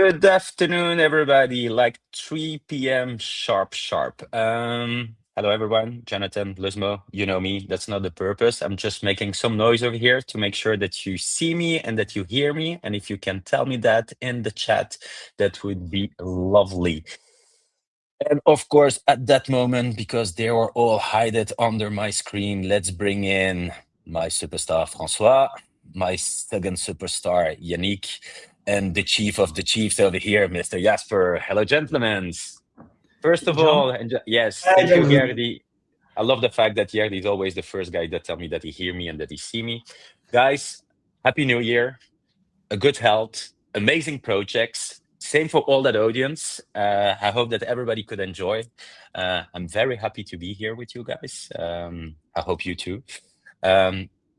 Good afternoon, everybody. Like 3 p.m. sharp. Hello, everyone. Jonathan, Luzmo, you know me. That's not the purpose. I'm just making some noise over here to make sure that you see me and that you hear me. And if you can tell me that in the chat, that would be lovely. And of course, at that moment, because they were all hidden under my screen, let's bring in my superstar, Francois, my second superstar, Yannick, and the chief of the chiefs over here, Mr. Jasper. Hello, gentlemen. First of John? all, and yes, thank you, Gerdy. I love the fact that Gerdy is always the first guy that tell me that he hear me and that he see me. Guys, Happy New Year, a good health, amazing projects. Same for all that audience. I hope that everybody could enjoy. I'm very happy to be here with you guys. I hope you too.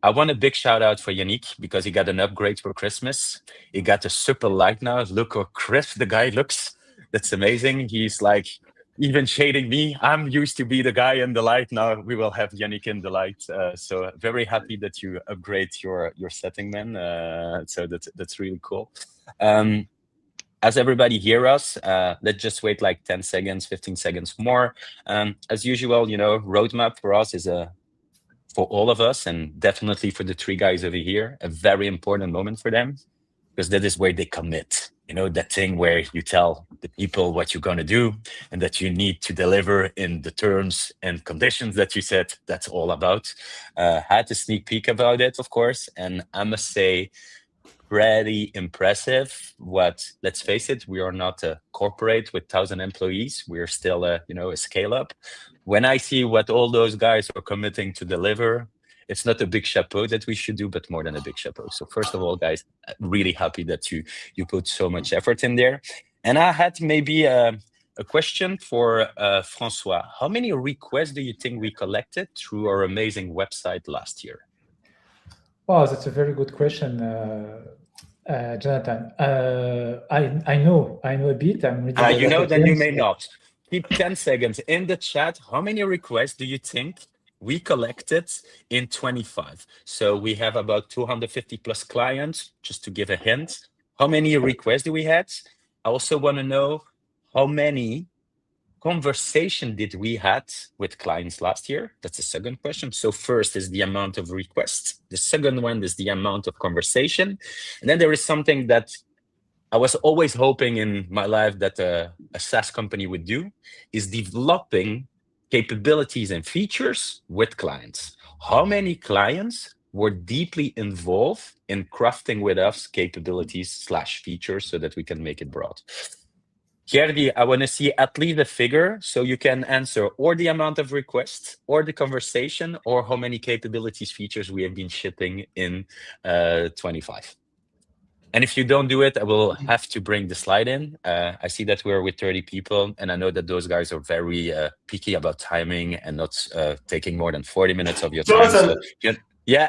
I want a big shout out for Yannick because he got an upgrade for Christmas. He got a super light now. Look how crisp the guy looks. That's amazing. He's like even shading me. I'm used to be the guy in the light. Now we will have Yannick in the light. So very happy that you upgrade your setting, man. So that's really cool. As everybody hear us, let's just wait like 10 seconds, 15 seconds more. As usual, roadmap for us is for all of us, and definitely for the three guys over here, a very important moment for them, because that is where they commit. That thing where you tell the people what you're going to do and that you need to deliver in the terms and conditions that you said. That's all about. Had a sneak peek about it, of course, and I must say, pretty impressive. Let's face it, we are not a corporate with 1,000 employees. We are still a scale up. When I see what all those guys are committing to deliver, it's not a big chapeau that we should do, but more than a big chapeau. So first of all, guys, really happy that you put so much effort in there. And I had maybe a question for Francois. How many requests do you think we collected through our amazing website last year? Wow, that's a very good question, Jonathan. I know a bit. I'm reading. You know, then you may not. Keep 10 seconds in the chat. How many requests do you think we collected in 25? So we have about 250 plus clients, just to give a hint. How many requests do we had? I also want to know how many conversation did we had with clients last year? That's the second question. So first is the amount of requests. The second one is the amount of conversation. And then there is something that I was always hoping in my life that a SaaS company would do, is developing capabilities and features with clients. How many clients were deeply involved in crafting with us capabilities/features so that we can make it broad? Gerdy, I want to see at least a figure so you can answer or the amount of requests or the conversation or how many capabilities features we have been shipping in 25. And if you don't do it, I will have to bring the slide in. I see that we're with 30 people, and I know that those guys are very picky about timing and not taking more than 40 minutes of your time. So, yeah.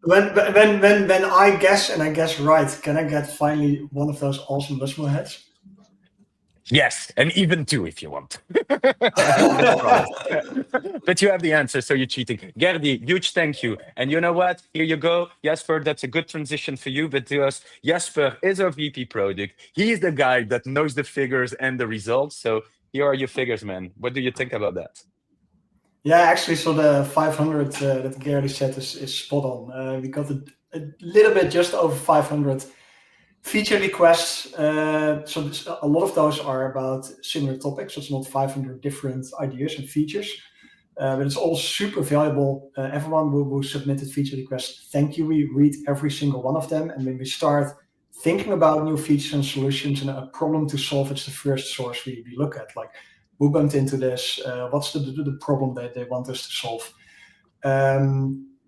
When I guess and I guess right, can I get finally one of those awesome Luzmo heads? Yes, and even two if you want. But you have the answer, so you're cheating. Gerdy, huge thank you. And you know what? Here you go. Jasper, that's a good transition for you. But to us, Jasper is our VP product. He's the guy that knows the figures and the results. So here are your figures, man. What do you think about that? Yeah, actually, so the 500 that Gerdy said is spot on. We got a little bit just over 500 feature requests. So a lot of those are about similar topics. So it's not 500 different ideas and features, but it's all super valuable. Everyone who submitted feature requests, thank you. We read every single one of them. And when we start thinking about new features and solutions and a problem to solve, it's the first source we look at. Like, who bumped into this? What's the problem that they want us to solve?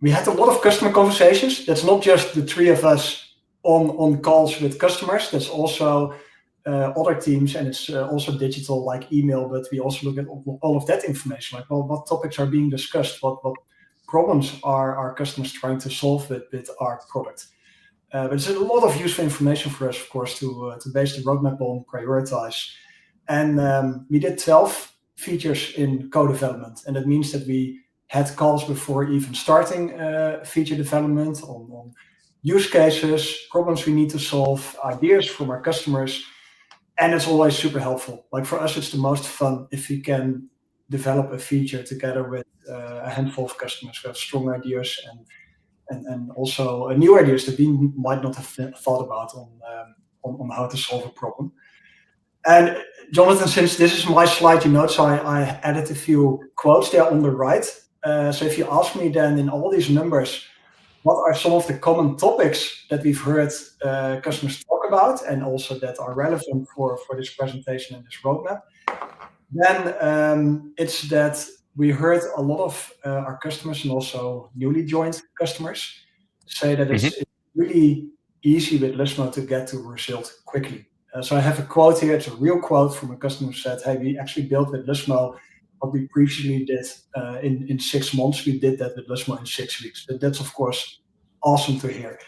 We had a lot of customer conversations. That's not just the three of us on calls with customers. That's also other teams, and it's also digital, like email, but we also look at all of that information, like, well, what topics are being discussed, what problems are our customers trying to solve with our product. But it's a lot of useful information for us, of course, to base the roadmap on, prioritize. And we did 12 features in co-development, and that means that we had calls before even starting feature development on use cases, problems we need to solve, ideas from our customers. And it's always super helpful. Like for us, it's the most fun if we can develop a feature together with a handful of customers who have strong ideas and also new ideas that we might not have thought about on how to solve a problem. And Jonathan, since this is my slide, so I added a few quotes there on the right. So if you ask me then in all these numbers, what are some of the common topics that we've heard customers talk about and also that are relevant for this presentation and this roadmap, then it's that we heard a lot of our customers and also newly joined customers say that it's really easy with Luzmo to get to a result quickly. So I have a quote here. It's a real quote from a customer who said, hey, we actually built with Luzmo what we previously did in 6 months. We did that with Luzmo in 6 weeks. That's, of course, awesome to hear.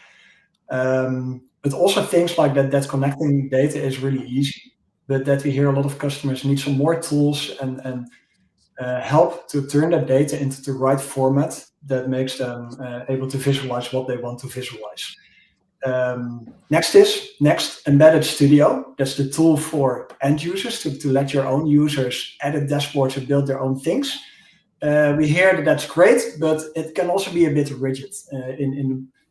But also things like that connecting data is really easy, but that we hear a lot of customers need some more tools and help to turn that data into the right format that makes them able to visualize what they want to visualize. Next, Embedded Studio. That's the tool for end users to let your own users edit dashboards and build their own things. We hear that that's great, but it can also be a bit rigid.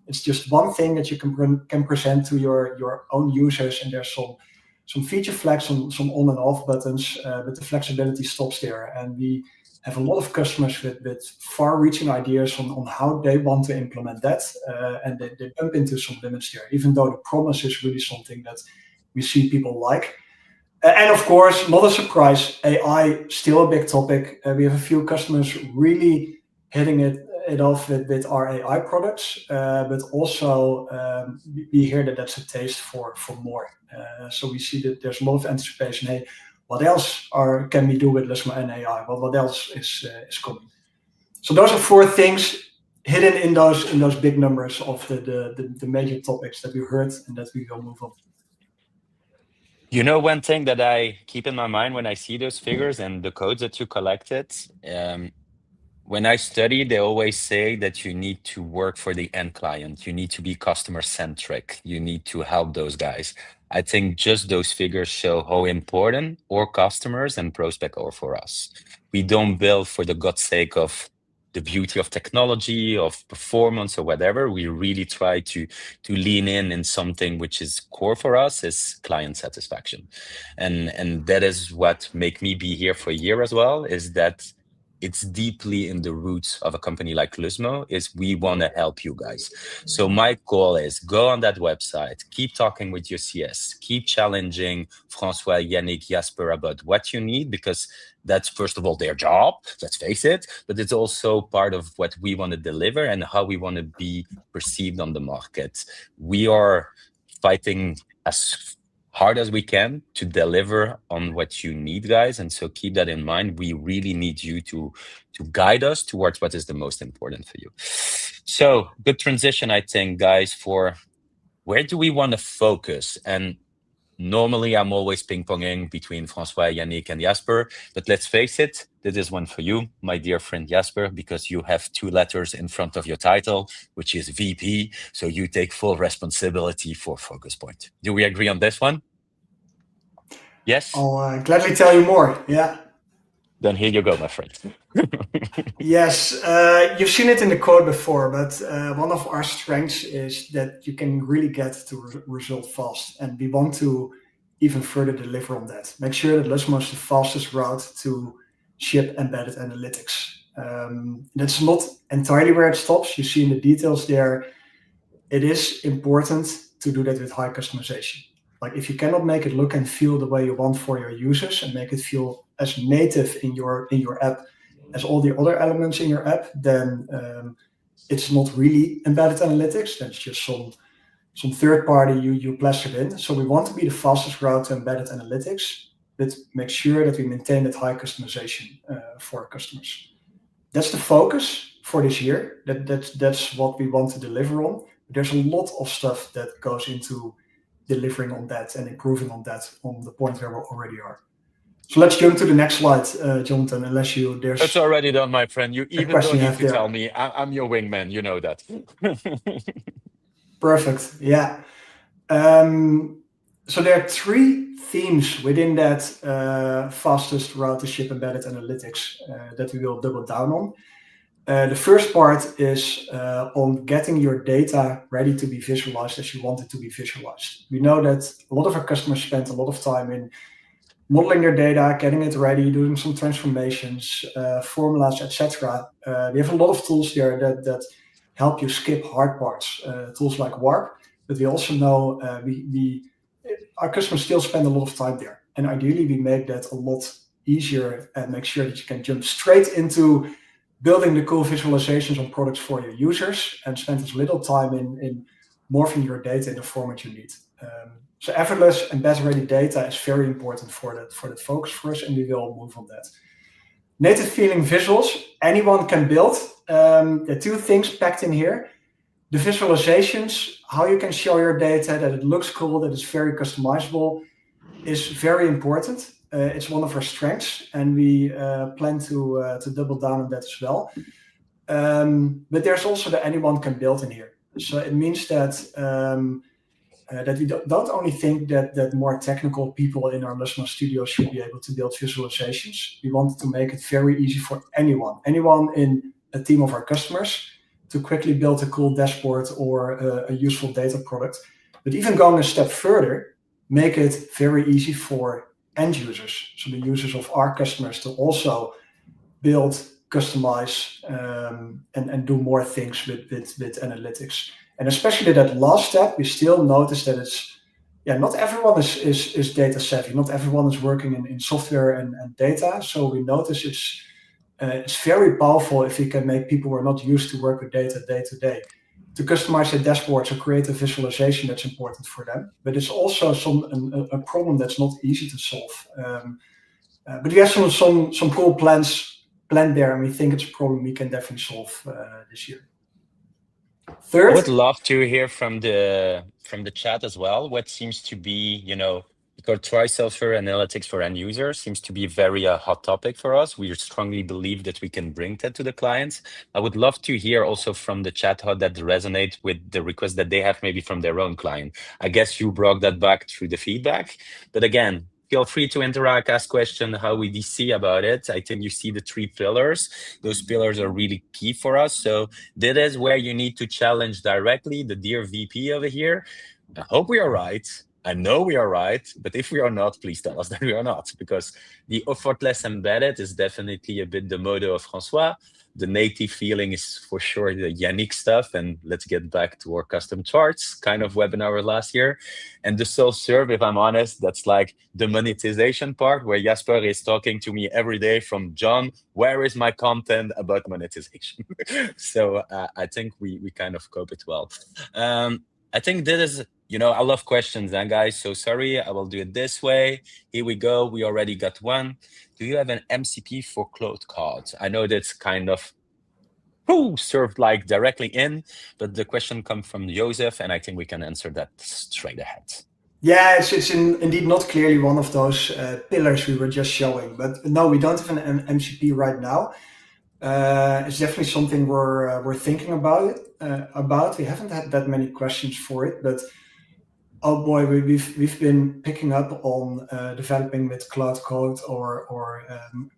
It's just one thing that you can present to your own users, and there's some feature flags, some on and off buttons, but the flexibility stops there. And we have a lot of customers with far-reaching ideas on how they want to implement that, and they bump into some limits there, even though the promise is really something that we see people like. And of course, not a surprise, AI still a big topic. We have a few customers really hitting it off with our AI products, but also we hear that that's a taste for more. So we see that there's a lot of anticipation. Hey, what else can we do with Luzmo and AI? What else is coming? So those are 4 things hidden in those big numbers of the major topics that we heard and that we will move on. You know, one thing that I keep in my mind when I see those figures and the codes that you collected, when I study, they always say that you need to work for the end client. You need to be customer centric. You need to help those guys. I think just those figures show how important our customers and prospects are for us. We don't build for the God's sake of the beauty of technology, of performance, or whatever. We really try to lean in something which is core for us, is client satisfaction, and that is what make me be here for a year as well. Is that it's deeply in the roots of a company like Luzmo, is we want to help you guys. So my goal is go on that website, keep talking with your CS, keep challenging François, Yannick, Jasper about what you need, because that's first of all their job, let's face it, but it's also part of what we want to deliver and how we want to be perceived on the market. We are fighting as hard as we can to deliver on what you need, guys. And so keep that in mind. We really need you to guide us towards what is the most important for you. So good transition, I think, guys, for where do we want to focus? And normally I'm always ping-ponging between François, Yannick, and Jasper, but let's face it, this is one for you, my dear friend Jasper, because you have 2 letters in front of your title, which is VP, so you take full responsibility for Focus Point. Do we agree on this one? Yes? I'll gladly tell you more, yeah. Then here you go, my friend. Yes, you've seen it in the quote before, but one of our strengths is that you can really get to result fast, and we want to even further deliver on that. Make sure that Luzmo is the fastest route to ship embedded analytics. That's not entirely where it stops. You see in the details there, it is important to do that with high customization. Like if you cannot make it look and feel the way you want for your users and make it feel as native in your app as all the other elements in your app, then it's not really embedded analytics. That's just some third party you plastered in. So we want to be the fastest route to embedded analytics, but make sure that we maintain that high customization for our customers. That's the focus for this year. That's what we want to deliver on. But there's a lot of stuff that goes into delivering on that and improving on that on the point where we already are. So let's jump to the next slide, Jonathan, unless there's... It's already done, my friend. You even don't need to tell me. I'm your wingman, you know that. Perfect, yeah. So there are 3 themes within that fastest route to ship embedded analytics that we will double down on. The first part is on getting your data ready to be visualized as you want it to be visualized. We know that a lot of our customers spend a lot of time in modeling their data, getting it ready, doing some transformations, formulas, etc. We have a lot of tools there that help you skip hard parts, tools like Warp, but we also know our customers still spend a lot of time there. And ideally, we make that a lot easier and make sure that you can jump straight into building the cool visualizations on products for your users and spend as little time in morphing your data in the format you need. So effortless and best-ready data is very important for that focus for us, and we will move on that. Native feeling visuals, anyone can build. There are 2 things packed in here. The visualizations, how you can show your data, that it looks cool, that it's very customizable, is very important. It's one of our strengths, and we plan to double down on that as well. But there's also the anyone can build in here. So it means that that we don't only think that more technical people in our Luzmo studio should be able to build visualizations. We want to make it very easy for anyone in a team of our customers to quickly build a cool dashboard or a useful data product. But even going a step further, make it very easy for end users, so the users of our customers, to also build, customize, and do more things with analytics. And especially that last step, we still notice that it's, not everyone is data savvy. Not everyone is working in software and data. So we notice it's very powerful if we can make people who are not used to work with data day to day to customize their dashboards or create a visualization that's important for them. But it's also a problem that's not easy to solve. But we have some cool plans planned there, and we think it's a problem we can definitely solve this year. Third, I would love to hear from the chat as well. What seems to be, because tri-self-serve analytics for end users seems to be a very hot topic for us. We strongly believe that we can bring that to the clients. I would love to hear also from the chat how that resonates with the request that they have maybe from their own client. I guess you brought that back through the feedback, but again, feel free to interact, ask questions, how we see about it. I think you see the 3 pillars. Those pillars are really key for us. So that is where you need to challenge directly the dear VP over here. I hope we are right. I know we are right, but if we are not, please tell us that we are not, because the effortless embedded is definitely a bit the motto of François. The native feeling is for sure the Yannick stuff, and let's get back to our custom charts kind of webinar last year. And the self-serve, if I'm honest, that's like the monetization part where Jasper is talking to me every day from John, where is my content about monetization? So I think we kind of cope it well. I think that is, I love questions, guys. So sorry, I will do it this way. Here we go. We already got one. Do you have an MCP for cloud cards? I know that's kind of served like directly in, but the question comes from Joseph, and I think we can answer that straight ahead. Yeah, it's indeed not clearly one of those pillars we were just showing. But no, we don't have an MCP right now. It's definitely something we're thinking about. We haven't had that many questions for it, but oh boy, we've been picking up on developing with Cloud Code or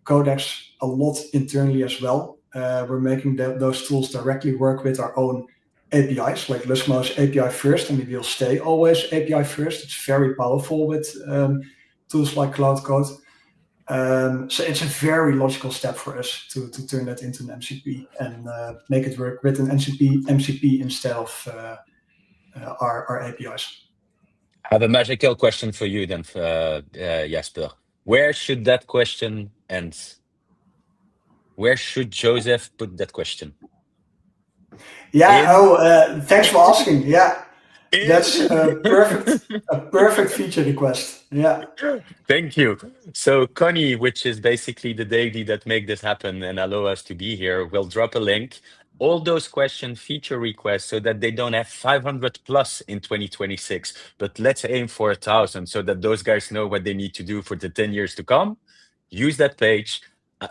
Codex a lot internally as well. We're making those tools directly work with our own APIs, like Luzmo is API first, and we will stay always API first. It's very powerful with tools like Cloud Code. So it's a very logical step for us to turn that into an MCP and make it work with an MCP instead of our APIs. I have a magical question for you then, Jasper. Where should that question end? Where should Joseph put that question? Yeah, thanks for asking. Yeah, that's a perfect feature request. Yeah. Thank you. So Connie, which is basically the daily that make this happen and allow us to be here, will drop a link. All those questions, feature requests, so that they don't have 500 plus in 2026, but let's aim for 1,000 so that those guys know what they need to do for the 10 years to come. Use that page,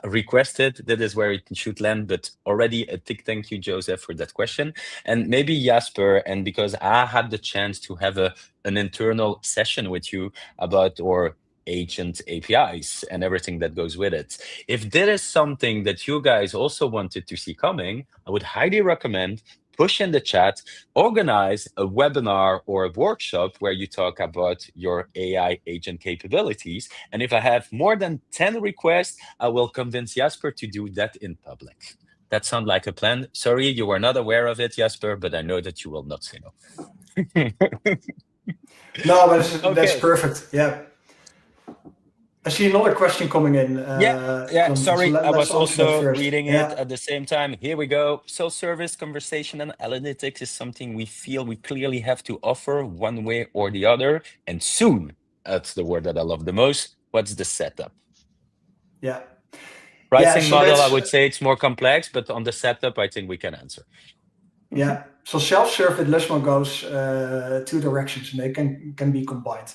requested, that is where it should land. But already a big thank you, Joseph, for that question. And maybe Jasper, and because I had the chance to have an internal session with you about our agent APIs and everything that goes with it. If there is something that you guys also wanted to see coming, I would highly recommend push in the chat, organize a webinar or a workshop where you talk about your AI agent capabilities. And if I have more than 10 requests, I will convince Jasper to do that in public. That sounds like a plan. Sorry, you were not aware of it, Jasper, but I know that you will not say no. No, but that's perfect. Yeah. I see another question coming in. Sorry, I was also first. reading it at the same time. Here we go. Self-service, conversation, and analytics is something we feel we clearly have to offer one way or the other. And soon, that's the word that I love the most. What's the setup? Yeah. Pricing model, I would say it's more complex, but on the setup, I think we can answer. Yeah. So self-serve with Luzmo goes two directions, and they can be combined.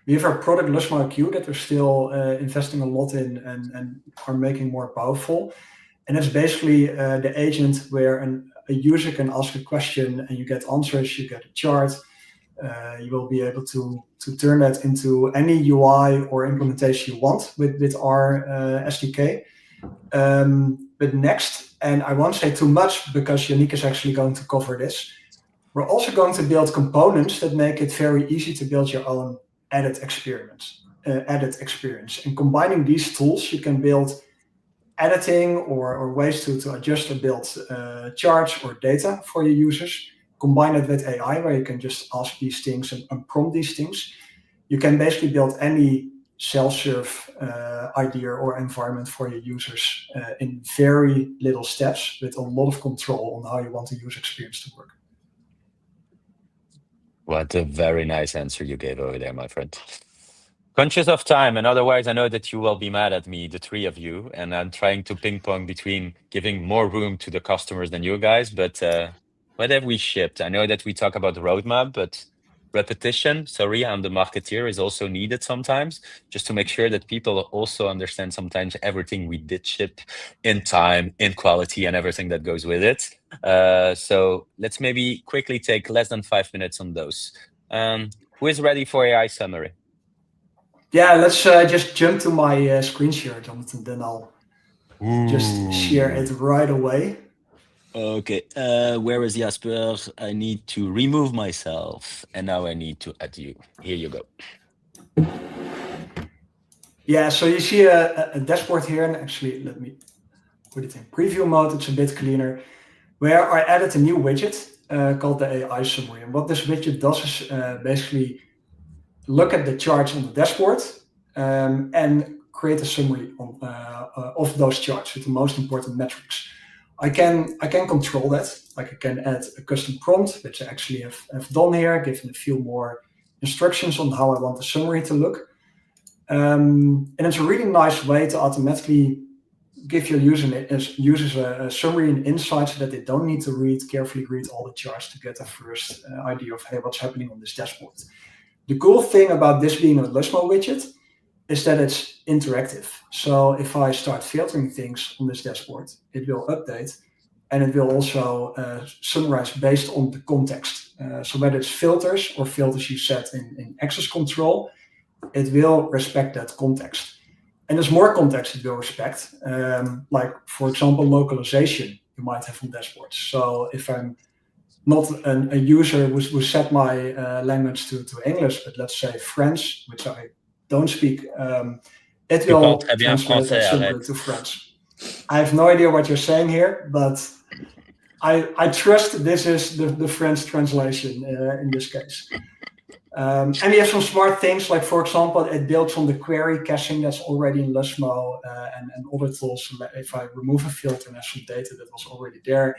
We have our product Luzmo IQ that we're still investing a lot in and are making more powerful. And it's basically the agent where a user can ask a question and you get answers, you get a chart. You will be able to turn that into any UI or implementation you want with our SDK. But next, and I won't say too much because Yannick is actually going to cover this, we're also going to build components that make it very easy to build your own edit experience. And combining these tools, you can build editing or ways to adjust or build charts or data for your users. Combine it with AI, where you can just ask these things and prompt these things. You can basically build any self-serve idea or environment for your users in very little steps with a lot of control on how you want the user experience to work. What a very nice answer you gave over there, my friend. Conscious of time, and otherwise I know that you will be mad at me, the three of you, and I'm trying to ping pong between giving more room to the customers than you guys, but what have we shipped? I know that we talk about the roadmap, but repetition, sorry, I'm the marketeer, is also needed sometimes, just to make sure that people also understand sometimes everything we did ship in time, in quality, and everything that goes with it. So let's maybe quickly take less than 5 minutes on those. Who is ready for AI summary? Yeah, let's just jump to my screen share, Jonathan, then I'll just share it right away. Okay, where is Jasper? I need to remove myself, and now I need to add you. Here you go. Yeah, so you see a dashboard here, and actually let me put it in preview mode. It's a bit cleaner, where I added a new widget called the AI summary. And what this widget does is basically look at the charts on the dashboard and create a summary of those charts with the most important metrics. I can control that. Like I can add a custom prompt, which I actually have done here, given a few more instructions on how I want the summary to look. And it's a really nice way to automatically give your users a summary and insights so that they don't need to carefully read all the charts to get a first idea of, hey, what's happening on this dashboard. The cool thing about this being a Luzmo widget is that it's interactive. So if I start filtering things on this dashboard, it will update and it will also summarize based on the context. So whether it's filters or filters you set in access control, it will respect that context. And there's more context it will respect, like, for example, localization you might have on dashboards. So if I'm not a user who set my language to English, but let's say French, which I don't speak, it will translate that summary to French. I have no idea what you're saying here, but I trust this is the French translation in this case. And we have some smart things, like, for example, it builds on the query caching that's already in Luzmo and other tools. If I remove a filter and have some data that was already there,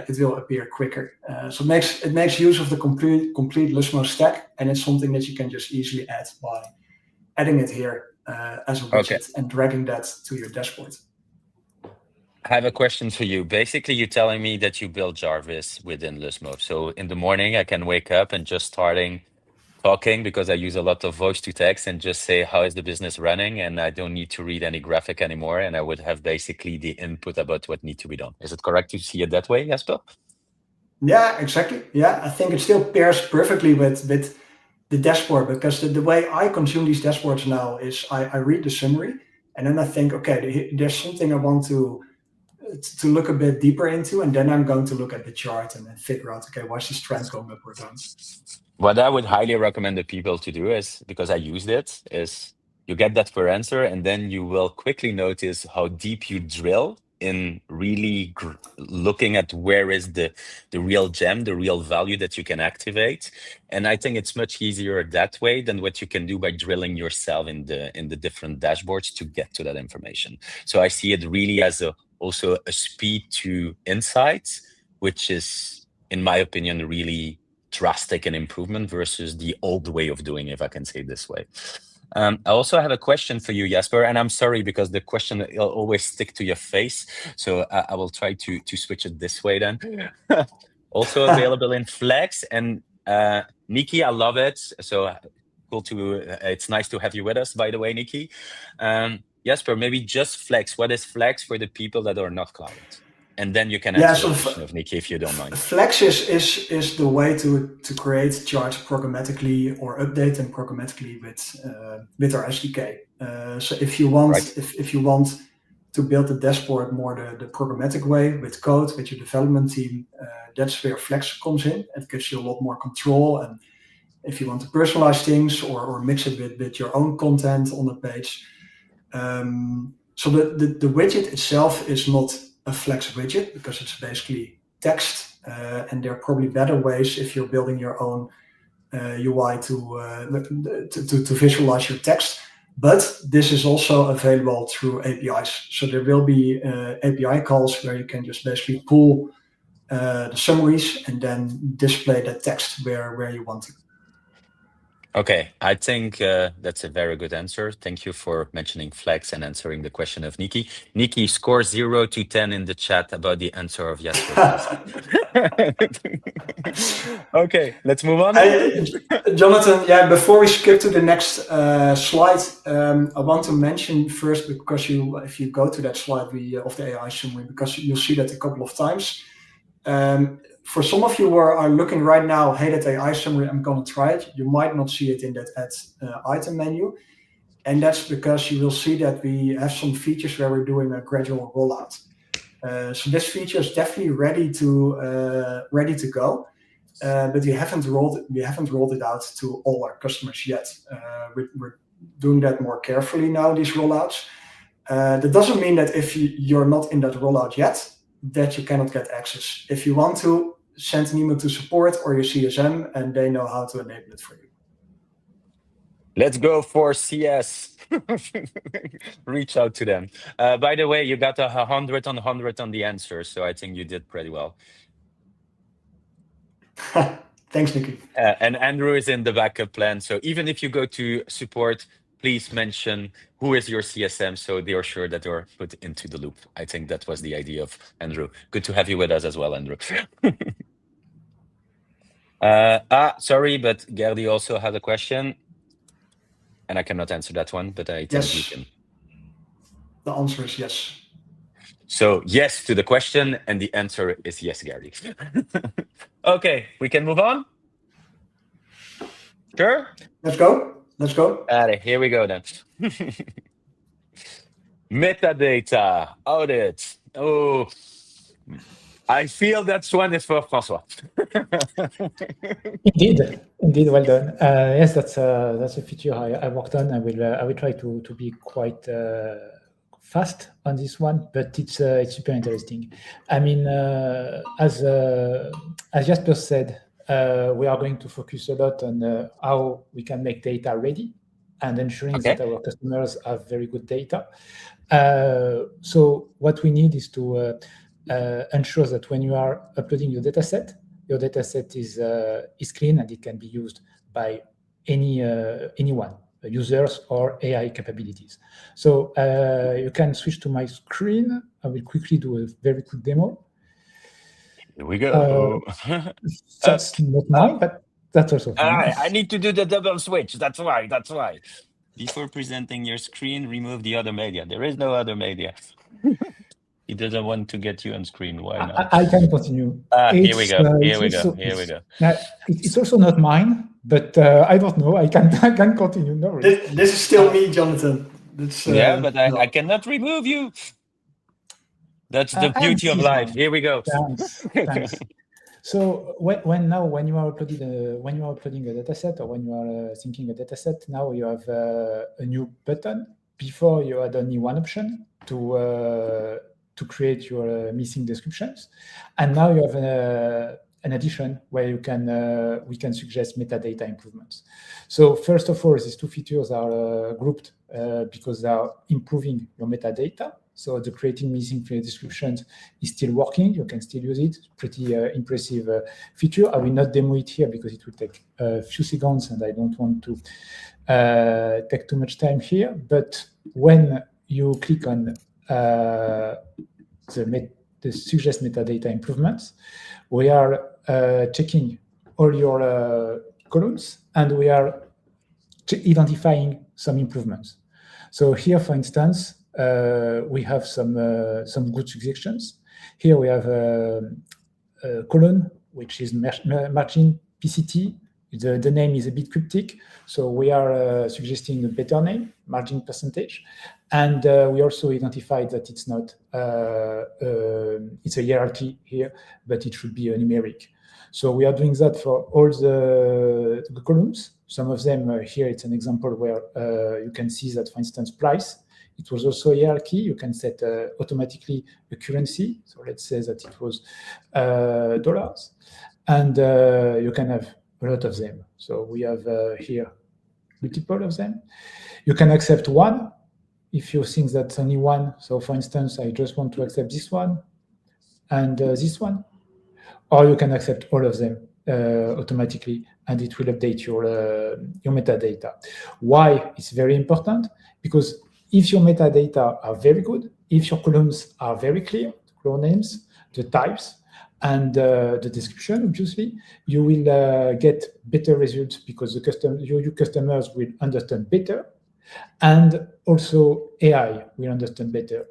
it will appear quicker. So it makes use of the complete Luzmo stack, and it's something that you can just easily add by adding it here as a widget and dragging that to your dashboard. I have a question for you. Basically, you're telling me that you build Jarvis within Luzmo. So in the morning, I can wake up and just starting talking because I use a lot of voice to text and just say, how is the business running? And I don't need to read any graphic anymore. And I would have basically the input about what needs to be done. Is it correct to see it that way, Jesper? Yeah, exactly. Yeah, I think it still pairs perfectly with the dashboard, because the way I consume these dashboards now is I read the summary and then I think, okay, there's something I want to look a bit deeper into, and then I'm going to look at the chart and then figure out, okay, what's this trend going up or down? What I would highly recommend the people to do is, because I used it, is you get that per answer, and then you will quickly notice how deep you drill in really looking at where is the real gem, the real value that you can activate. And I think it's much easier that way than what you can do by drilling yourself in the different dashboards to get to that information. So I see it really as also a speed to insights, which is, in my opinion, really drastic an improvement versus the old way of doing it, if I can say it this way. I also have a question for you, Jesper, and I'm sorry because the question will always stick to your face. So I will try to switch it this way then. Also available in Flex, and Nikki, I love it. So cool it's nice to have you with us, by the way, Nikki. Jesper, maybe just Flex. What is Flex for the people that are not clients? And then you can answer the question of Nikki, if you don't mind. Flex is the way to create charts programmatically or update them programmatically with our SDK. So if you want, right, if you want to build the dashboard more the programmatic way with code, with your development team, that's where Flex comes in. It gives you a lot more control. And if you want to personalize things or mix it with your own content on the page. So the widget itself is not a Flex widget because it's basically text, and there are probably better ways if you're building your own UI to visualize your text. But this is also available through APIs. So there will be API calls where you can just basically pull the summaries and then display the text where you want to. Okay, I think that's a very good answer. Thank you for mentioning Flex and answering the question of Nikki. Nikki, score 0 to 10 in the chat about the answer of Jesper. Okay, let's move on. Jonathan, yeah, before we skip to the next slide, I want to mention first, because if you go to that slide of the AI summary, because you'll see that a couple of times. For some of you who are looking right now, hey, that AI summary, I'm going to try it. You might not see it in that add item menu. And that's because you will see that we have some features where we're doing a gradual rollout. So this feature is definitely ready to go, but we haven't rolled it out to all our customers yet. We're doing that more carefully now, these rollouts. That doesn't mean that if you're not in that rollout yet, that you cannot get access. If you want to, send an email to support or your CSM, and they know how to enable it for you. Let's go for CS. Reach out to them. By the way, you got 100 on 100 on the answer, so I think you did pretty well. Thanks, Nikki. And Andrew is in the backup plan, so even if you go to support, please mention who is your CSM, so they are sure that you're put into the loop. I think that was the idea of Andrew. Good to have you with us as well, Andrew. Sorry, but 𝘁𝗓 also had a question, and I cannot answer that one, but I think you can. The answer is yes. So yes to the question, and the answer is yes, 𝘁𝗓. Okay, we can move on? Sure? Let's go. Let's go. Here we go then. Metadata audit. Oh, I feel that one is for François. Indeed, well done. Yes, that's a feature I worked on. I will try to be quite fast on this one, but it's super interesting. I mean, as Jesper said, we are going to focus a lot on how we can make data ready and ensuring that our customers have very good data. So what we need is to ensure that when you are uploading your dataset is clean and it can be used by anyone, users or AI capabilities. So you can switch to my screen. I will quickly do a very quick demo. Here we go. That's not mine, but That's also fine. I need to do the double switch. That's why. Before presenting your screen, remove the other media. There is no other media. He doesn't want to get you on screen. Why not? I can continue. Here we go. It's also not mine, but I don't know. I can continue. No worries. This is still me, Jonathan. Yeah, but I cannot remove you. That's the beauty of life. Here we go. Thanks. So when you are uploading a dataset, or when you are syncing a dataset, now you have a new button. Before you had only one option to create your missing descriptions, and now you have an addition where we can suggest metadata improvements. So first of all, these two features are grouped because they are improving your metadata. So the creating missing descriptions is still working. You can still use it. Pretty impressive feature. I will not demo it here because it will take a few seconds and I don't want to take too much time here. But when you click on the suggest metadata improvements, we are checking all your columns and we are identifying some improvements. So here, for instance, we have some good suggestions. Here we have a column which is margin PCT. The name is a bit cryptic, so we are suggesting a better name, margin percentage, and we also identified that it's not it's a hierarchy here, but it should be a numeric. So we are doing that for all the columns. Some of them here, it's an example where you can see that, for instance, price. It was also a hierarchy. You can set automatically a currency. So let's say that it was dollars. And you can have a lot of them. So we have here multiple of them. You can accept one if you think that's only one. So for instance, I just want to accept this one and this one. Or you can accept all of them automatically, and it will update your metadata. Why? It's very important because if your metadata are very good, if your columns are very clear, the column names, the types, and the description, obviously, you will get better results because your customers will understand better, and also AI will understand better.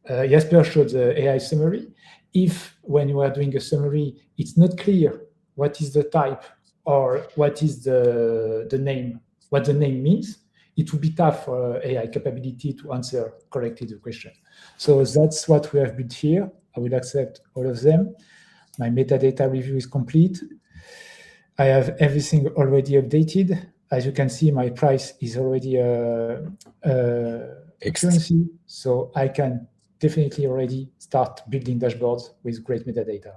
Jesper showed the AI summary. If when you are doing a summary, it's not clear what is the type or what is the name, what the name means, it will be tough for AI capability to answer correctly the question. So that's what we have built here. I will accept all of them. My metadata review is complete. I have everything already updated. As you can see, my price is already a currency, so I can definitely already start building dashboards with great metadata.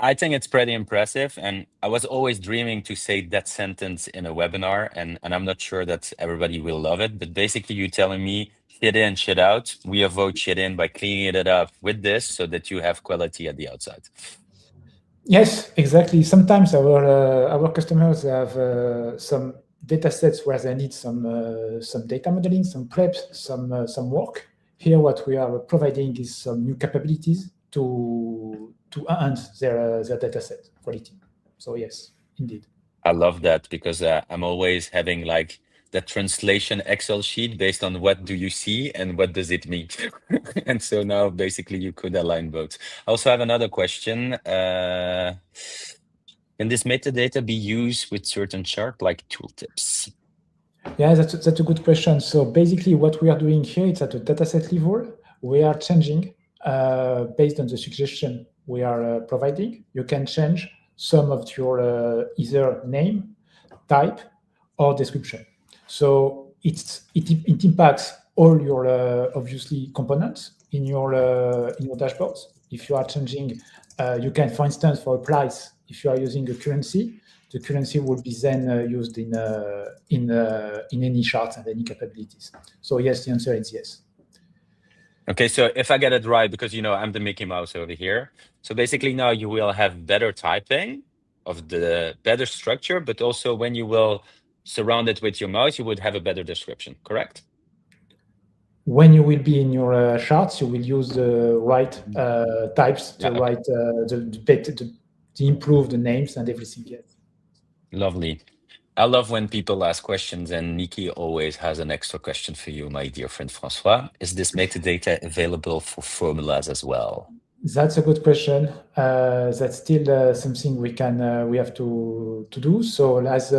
I think it's pretty impressive, and I was always dreaming to say that sentence in a webinar, and I'm not sure that everybody will love it, but basically you telling me shit in, shit out. We avoid shit in by cleaning it up with this so that you have quality at the outside. Yes, exactly. Sometimes our customers have some data sets where they need some data modeling, some preps, some work. Here, what we are providing is some new capabilities to enhance their data set quality. So yes, indeed. I love that because I'm always having like the translation Excel sheet based on what do you see and what does it mean. And so now basically you could align both. I also have another question. Can this metadata be used with certain chart like tooltips? Yeah, that's a good question. So basically what we are doing here, it's at a dataset level. We are changing based on the suggestion we are providing. You can change some of your either name, type, or description. So it impacts all your obviously components in your dashboards. If you are changing, you can, for instance, for a price, if you are using a currency, the currency will be then used in any charts and any capabilities. So yes, the answer is yes. Okay, so if I get it right, because I'm the Mickey Mouse over here. So basically now you will have better typing of the better structure, but also when you will surround it with your mouse, you would have a better description, correct? When you will be in your charts, you will use the right types, the right improve the names and everything. Yes. Lovely. I love when people ask questions, and Nikki always has an extra question for you, my dear friend Francois. Is this metadata available for formulas as well? That's a good question. That's still something we have to do. So as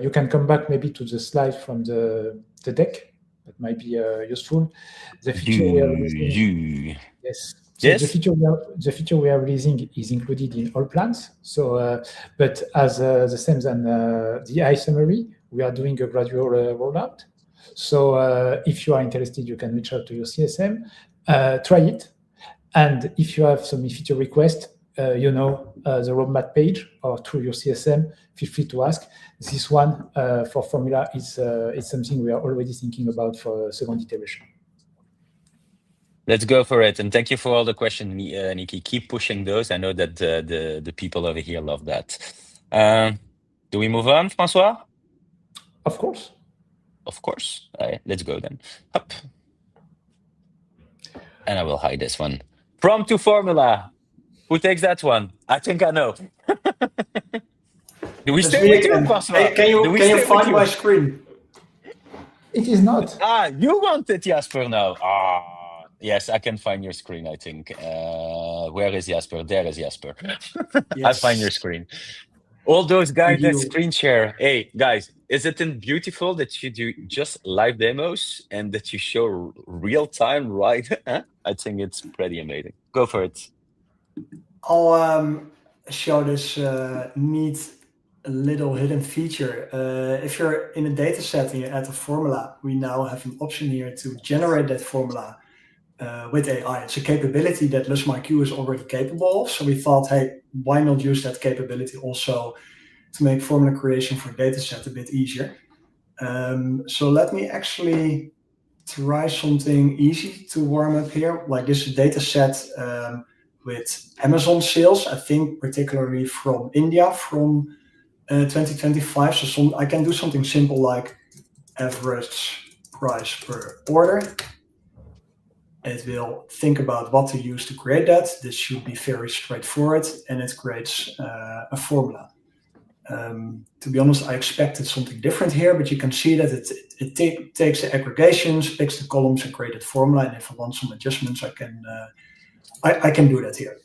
you can come back maybe to the slide from the deck, that might be useful. The feature we are releasing, yes. So yes. The feature we are releasing is included in all plans. So, but as the same than the 𝘁𝗔, we are doing a gradual rollout. So if you are interested, you can reach out to your CSM, try it. And if you have some feature request, the roadmap page or through your CSM, feel free to ask. This one for formula is something we are already thinking about for second iteration. Let's go for it. And thank you for all the questions, Nikki. Keep pushing those. I know that the people over here love that. Do we move on, Francois? Of course. Of course. Let's go then. Up. And I will hide this one. From to formula. Who takes that one? I think I know. Do we stay with you, Francois? Can you find my screen? It is not. You want it, Jasper, now. Yes, I can find your screen, I think. Where is Jasper? There is Jasper. Yes. I find your screen. All those guys that screen share. Hey, guys, isn't it beautiful that you do just live demos and that you show real time, right? I think it's pretty amazing. Go for it. I'll show this neat little hidden feature. If you're in a data set and you add a formula, we now have an option here to generate that formula with AI. It's a capability that 𝘆𝚋 is already capable of. So we thought, hey, why not use that capability also to make formula creation for data set a bit easier. So let me actually try something easy to warm up here. Like this data set with Amazon sales, I think particularly from India from 2025. So I can do something simple like average price per order. It will think about what to use to create that. This should be very straightforward, and it creates a formula. To be honest, I expected something different here, but you can see that it takes the aggregations, picks the columns, and creates a formula. And if I want some adjustments, I can do that here.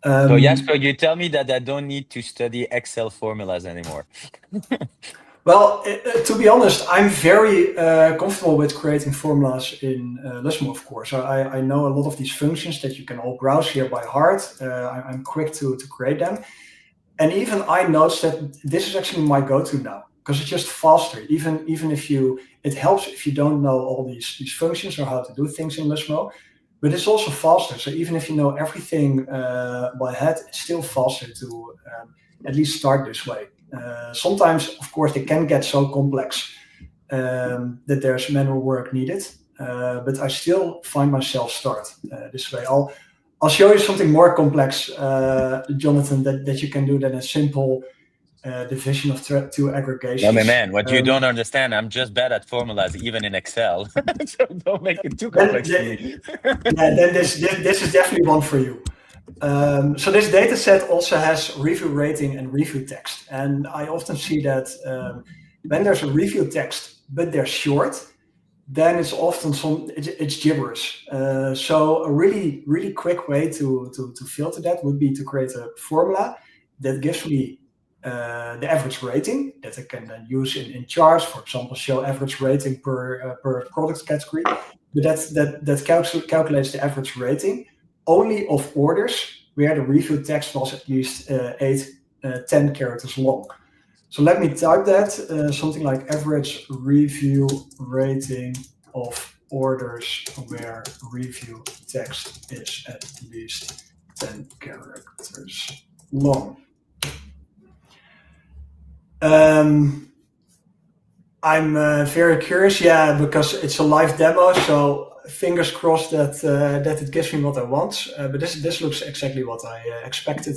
So Jasper, you tell me that I don't need to study Excel formulas anymore. Well, to be honest, I'm very comfortable with creating formulas in Luzmo, of course. So I know a lot of these functions that you can all browse here by heart. I'm quick to create them. And even I noticed that this is actually my go-to now, because it's just faster. Even if it helps if you don't know all these functions or how to do things in Luzmo, but it's also faster. So even if you know everything by head, it's still faster to at least start this way. Sometimes, of course, they can get so complex that there's manual work needed, but I still find myself start this way. I'll show you something more complex, Jonathan, that you can do than a simple division of two aggregations. No, my man, what you don't understand, I'm just bad at formulas, even in Excel. So don't make it too complex for me. Yeah, then this is definitely one for you. So this data set also has review rating and review text. And I often see that when there's a review text, but they're short, then it's often it's gibberish. So a really quick way to filter that would be to create a formula that gives me the average rating that I can then use in charts, for example, show average rating per product category. But that calculates the average rating only of orders where the review text was at least 8-10 characters long. So let me type that, something like average review rating of orders where review text is at least 10 characters long. I'm very curious, because it's a live demo, so fingers crossed that it gives me what I want. But this looks exactly what I expected.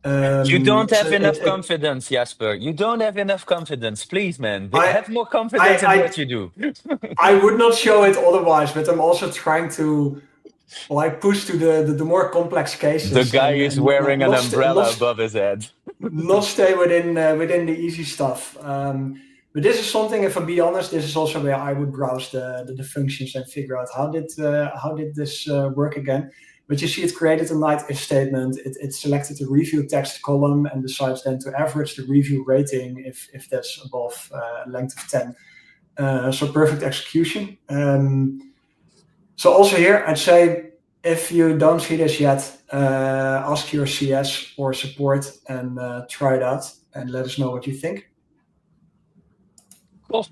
You don't have enough confidence, Jasper. You don't have enough confidence. Please, man. Have more confidence in what you do. I would not show it otherwise, but I'm also trying to like push to the more complex cases. The guy is wearing an umbrella above his head. Not stay within the easy stuff. But this is something, if I be honest, this is also where I would browse the functions and figure out how did this work again. But you see it created a night if statement, it selected the review text column and decides then to average the review rating if that's above a length of 10. So perfect execution. So also here, I'd say, if you don't see this yet, ask your CS or support and try it out and let us know what you think. Cool.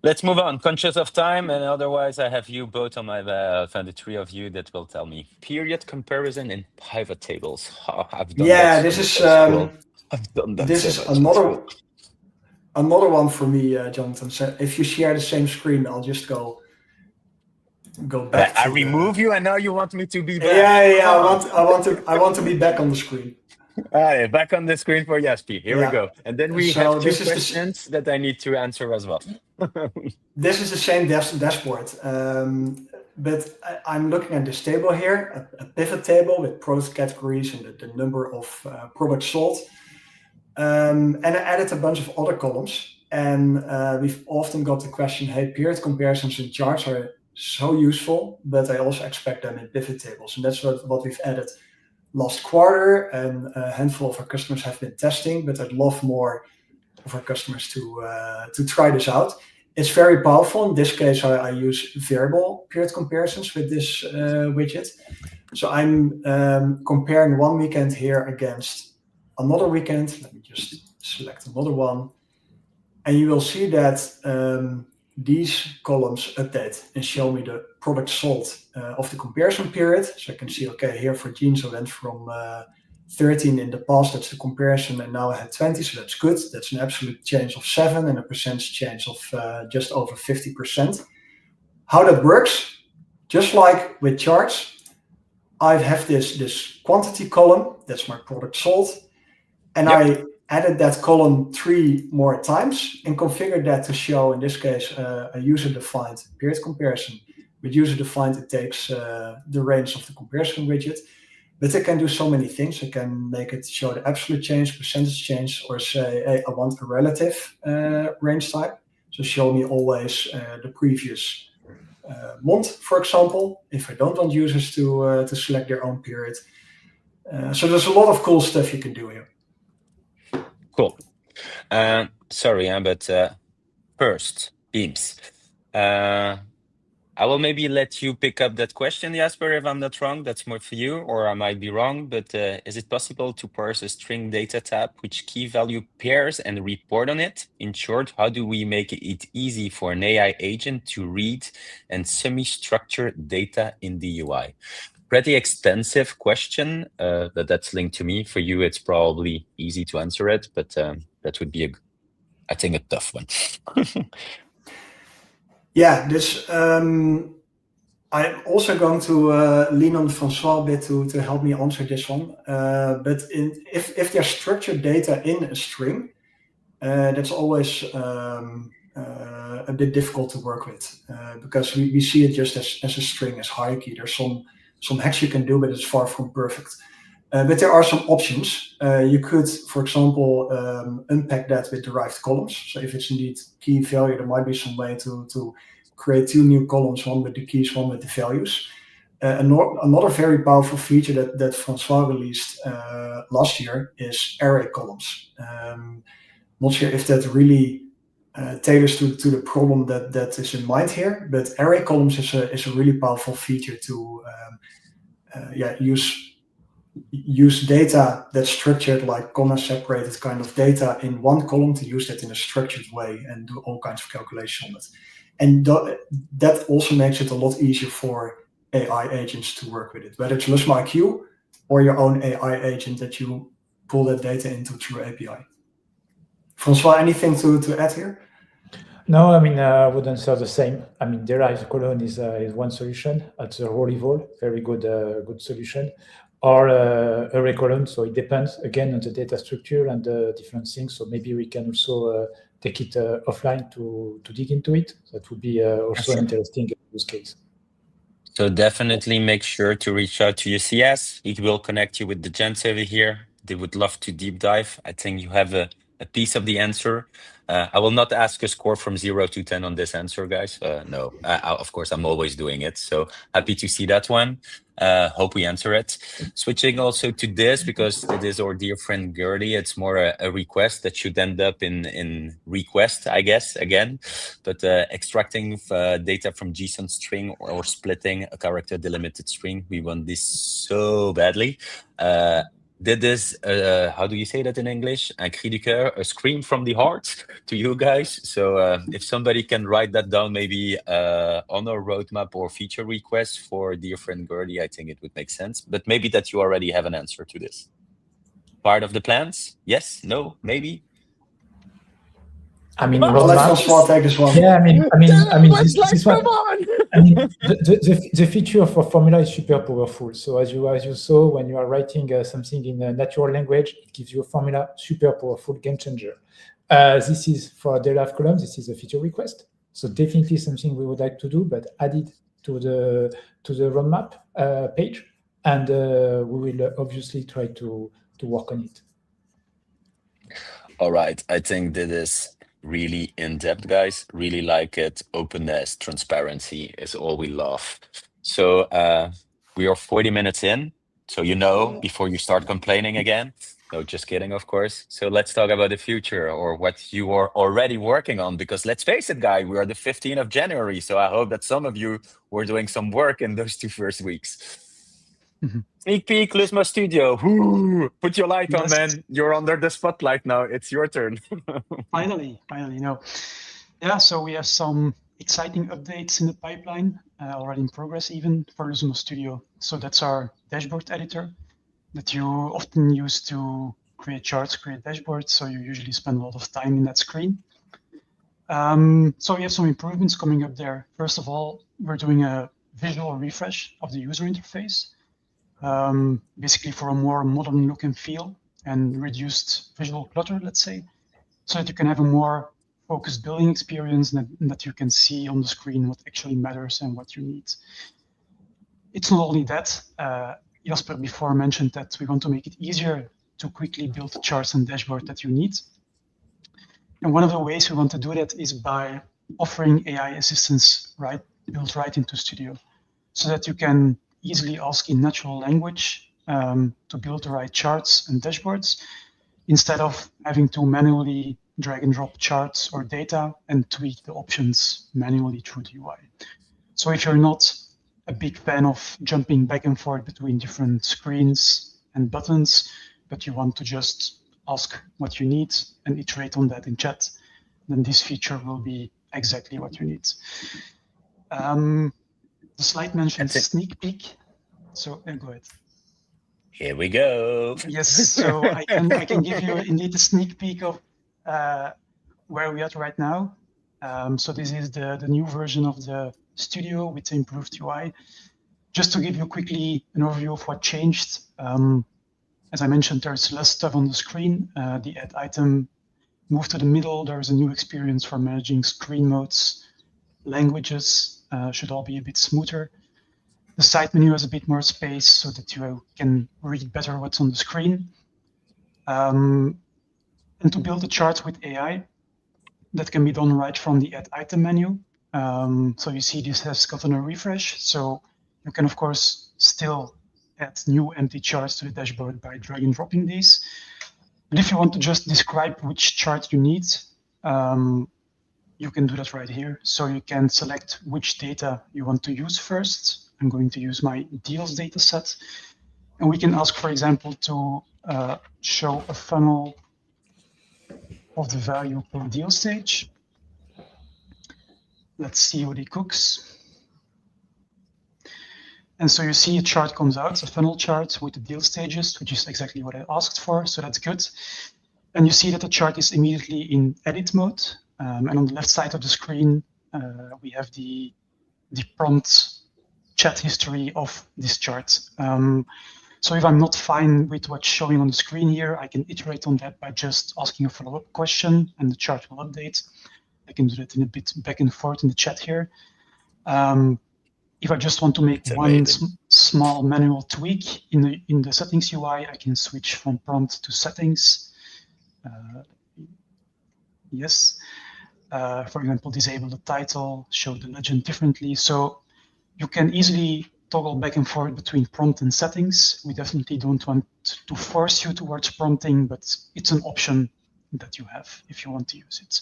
Let's move on. Conscious of time, and otherwise I have you both on my the three of you that will tell me period comparison in pivot tables. Oh, I've done that. This is I've done that. This is another one for me, Jonathan. So if you share the same screen, I'll just go back. I remove you, and now you want me to be back. Yeah. I want to be back on the screen. Back on the screen for 𝘃𝗧. Here we go. And then we have two questions that I need to answer as well. This is the same dashboard, but I'm looking at this table here, a pivot table with product categories and the number of products sold. And I added a bunch of other columns. And we've often got the question, hey, period comparisons and charts are so useful, but I also expect them in pivot tables. And that's what we've added last quarter, and a handful of our customers have been testing, but I'd love more of our customers to try this out. It's very powerful. In this case, I use variable period comparisons with this widget. So I'm comparing one weekend here against another weekend. Let me just select another one. And you will see that these columns update and show me the product sold of the comparison period. So I can see, okay, here for jeans I went from 13 in the past, that's the comparison, and now I had 20, so that's good. That's an absolute change of 7 and a percentage change of just over 50%. How that works, just like with charts, I have this quantity column, that's my product sold, and I added that column 3 more times and configured that to show, in this case, a user-defined period comparison. With user-defined, it takes the range of the comparison widget, but it can do so many things. It can make it show the absolute change, percentage change, or say, hey, I want a relative range type. So show me always the previous month, for example, if I don't want users to select their own period. So there's a lot of cool stuff you can do here. Cool. Sorry, but first, 𝘃𝗧. I will maybe let you pick up that question, Jasper, if I'm not wrong. That's more for you, or I might be wrong. But is it possible to parse a string data type which key value pairs and report on it? In short, how do we make it easy for an AI agent to read and semi-structured data in the UI? Pretty extensive question, but that's linked to me. For you, it's probably easy to answer it, but that would be, I think, a tough one. Yeah, this I'm also going to lean on François a bit to help me answer this one. But if there's structured data in a string, that's always a bit difficult to work with because we see it just as a string, as hierarchy. There's some hacks you can do, but it's far from perfect. But there are some options. You could, for example, unpack that with derived columns. So if it's indeed key value, there might be some way to create 2 new columns, one with the keys, one with the values. Another very powerful feature that François released last year is array columns. Not sure if that really tailors to the problem that is in mind here, but array columns is a really powerful feature to use data that's structured, like comma separated kind of data in one column, to use that in a structured way and do all kinds of calculations on it. And that also makes it a lot easier for AI agents to work with it, whether it's 𝘆𝗵𝘁 or your own AI agent that you pull that data into through API. François, anything to add here? No, I mean, I would answer the same. I mean, derived column is one solution. At the raw level, very good solution. Or array column, so it depends, again, on the data structure and different things. So maybe we can also take it offline to dig into it. That would be also an interesting use case. So definitely make sure to reach out to your CS. It will connect you with the gents over here. They would love to deep dive. I think you have a piece of the answer. I will not ask a score from 0 to 10 on this answer, guys. No, of course, I'm always doing it. So happy to see that one. Hope we answer it. Switching also to this, because it is our dear friend 𝘁𝗓𝗋. It's more a request that should end up in request, I guess, again. But extracting data from JSON string or splitting a character delimited string, we want this so badly. Did this, how do you say that in English? Un cri du cœur, a scream from the heart to you guys. So if somebody can write that down, maybe on our roadmap or feature request for dear friend 𝘁𝗓𝗋, I think it would make sense. But maybe that you already have an answer to this. Part of the plans? Yes? No? Maybe? I mean, I'll let François take this one. Yeah, I mean, this one. Come on! I mean, the feature for Formula is super powerful. So as you saw, when you are writing something in a natural language, it gives you a formula, super powerful, game changer. This is for the 𝗹𝗃, this is a feature request. So definitely something we would like to do, but add it to the roadmap page, and we will obviously try to work on it. All right, I think that is really in-depth, guys. Really like it. Openness, transparency is all we love. So we are 40 minutes in, so you know, before you start complaining again. No, just kidding, of course. So let's talk about the future, or what you are already working on, because let's face it, guys, we are the 15th of January. So I hope that some of you were doing some work in those 2 first weeks. Sneak peek, Luzmo Studio. Woo! Put your light on, man. You're under the spotlight now. It's your turn. Finally, no. Yeah, so we have some exciting updates in the pipeline, already in progress even for Luzmo Studio. So that's our dashboard editor that you often use to create charts, create dashboards. So you usually spend a lot of time in that screen. So we have some improvements coming up there. First of all, we're doing a visual refresh of the user interface. Basically for a more modern look and feel and reduced visual clutter, let's say, so that you can have a more focused building experience and that you can see on the screen what actually matters and what you need. It's not only that, Jasper before mentioned that we want to make it easier to quickly build the charts and dashboard that you need. And one of the ways we want to do that is by offering AI assistance built right into Studio, so that you can easily ask in natural language to build the right charts and dashboards, instead of having to manually drag and drop charts or data and tweak the options manually through the UI. So if you're not a big fan of jumping back and forth between different screens and buttons, but you want to just ask what you need and iterate on that in chat, then this feature will be exactly what you need. The slide mentions sneak peek, so go ahead. Here we go. Yes, so I can give you indeed a sneak peek of where we are right now. So this is the new version of the Studio with the improved UI. Just to give you quickly an overview of what changed. As I mentioned, there's less stuff on the screen. The add item moved to the middle. There's a new experience for managing screen modes, languages. Should all be a bit smoother. The side menu has a bit more space so that you can read better what's on the screen. And to build a chart with AI, that can be done right from the add item menu. So you see this has gotten a refresh. So you can, of course, still add new empty charts to the dashboard by drag and dropping these. But if you want to just describe which chart you need, you can do that right here. So you can select which data you want to use first. I'm going to use my deals data set. And we can ask, for example, to show a funnel of the value per deal stage. Let's see what it cooks. And so you see a chart comes out, a funnel chart with the deal stages, which is exactly what I asked for. So that's good. And you see that the chart is immediately in edit mode. And on the left side of the screen, we have the prompt chat history of this chart. So if I'm not fine with what's showing on the screen here, I can iterate on that by just asking a follow-up question and the chart will update. I can do that in a bit back and forth in the chat here. if I just want to make one small manual tweak in the settings UI, I can switch from prompt to settings. Yes. For example, disable the title, show the legend differently. So you can easily toggle back and forth between prompt and settings. We definitely don't want to force you towards prompting, but it's an option that you have if you want to use it.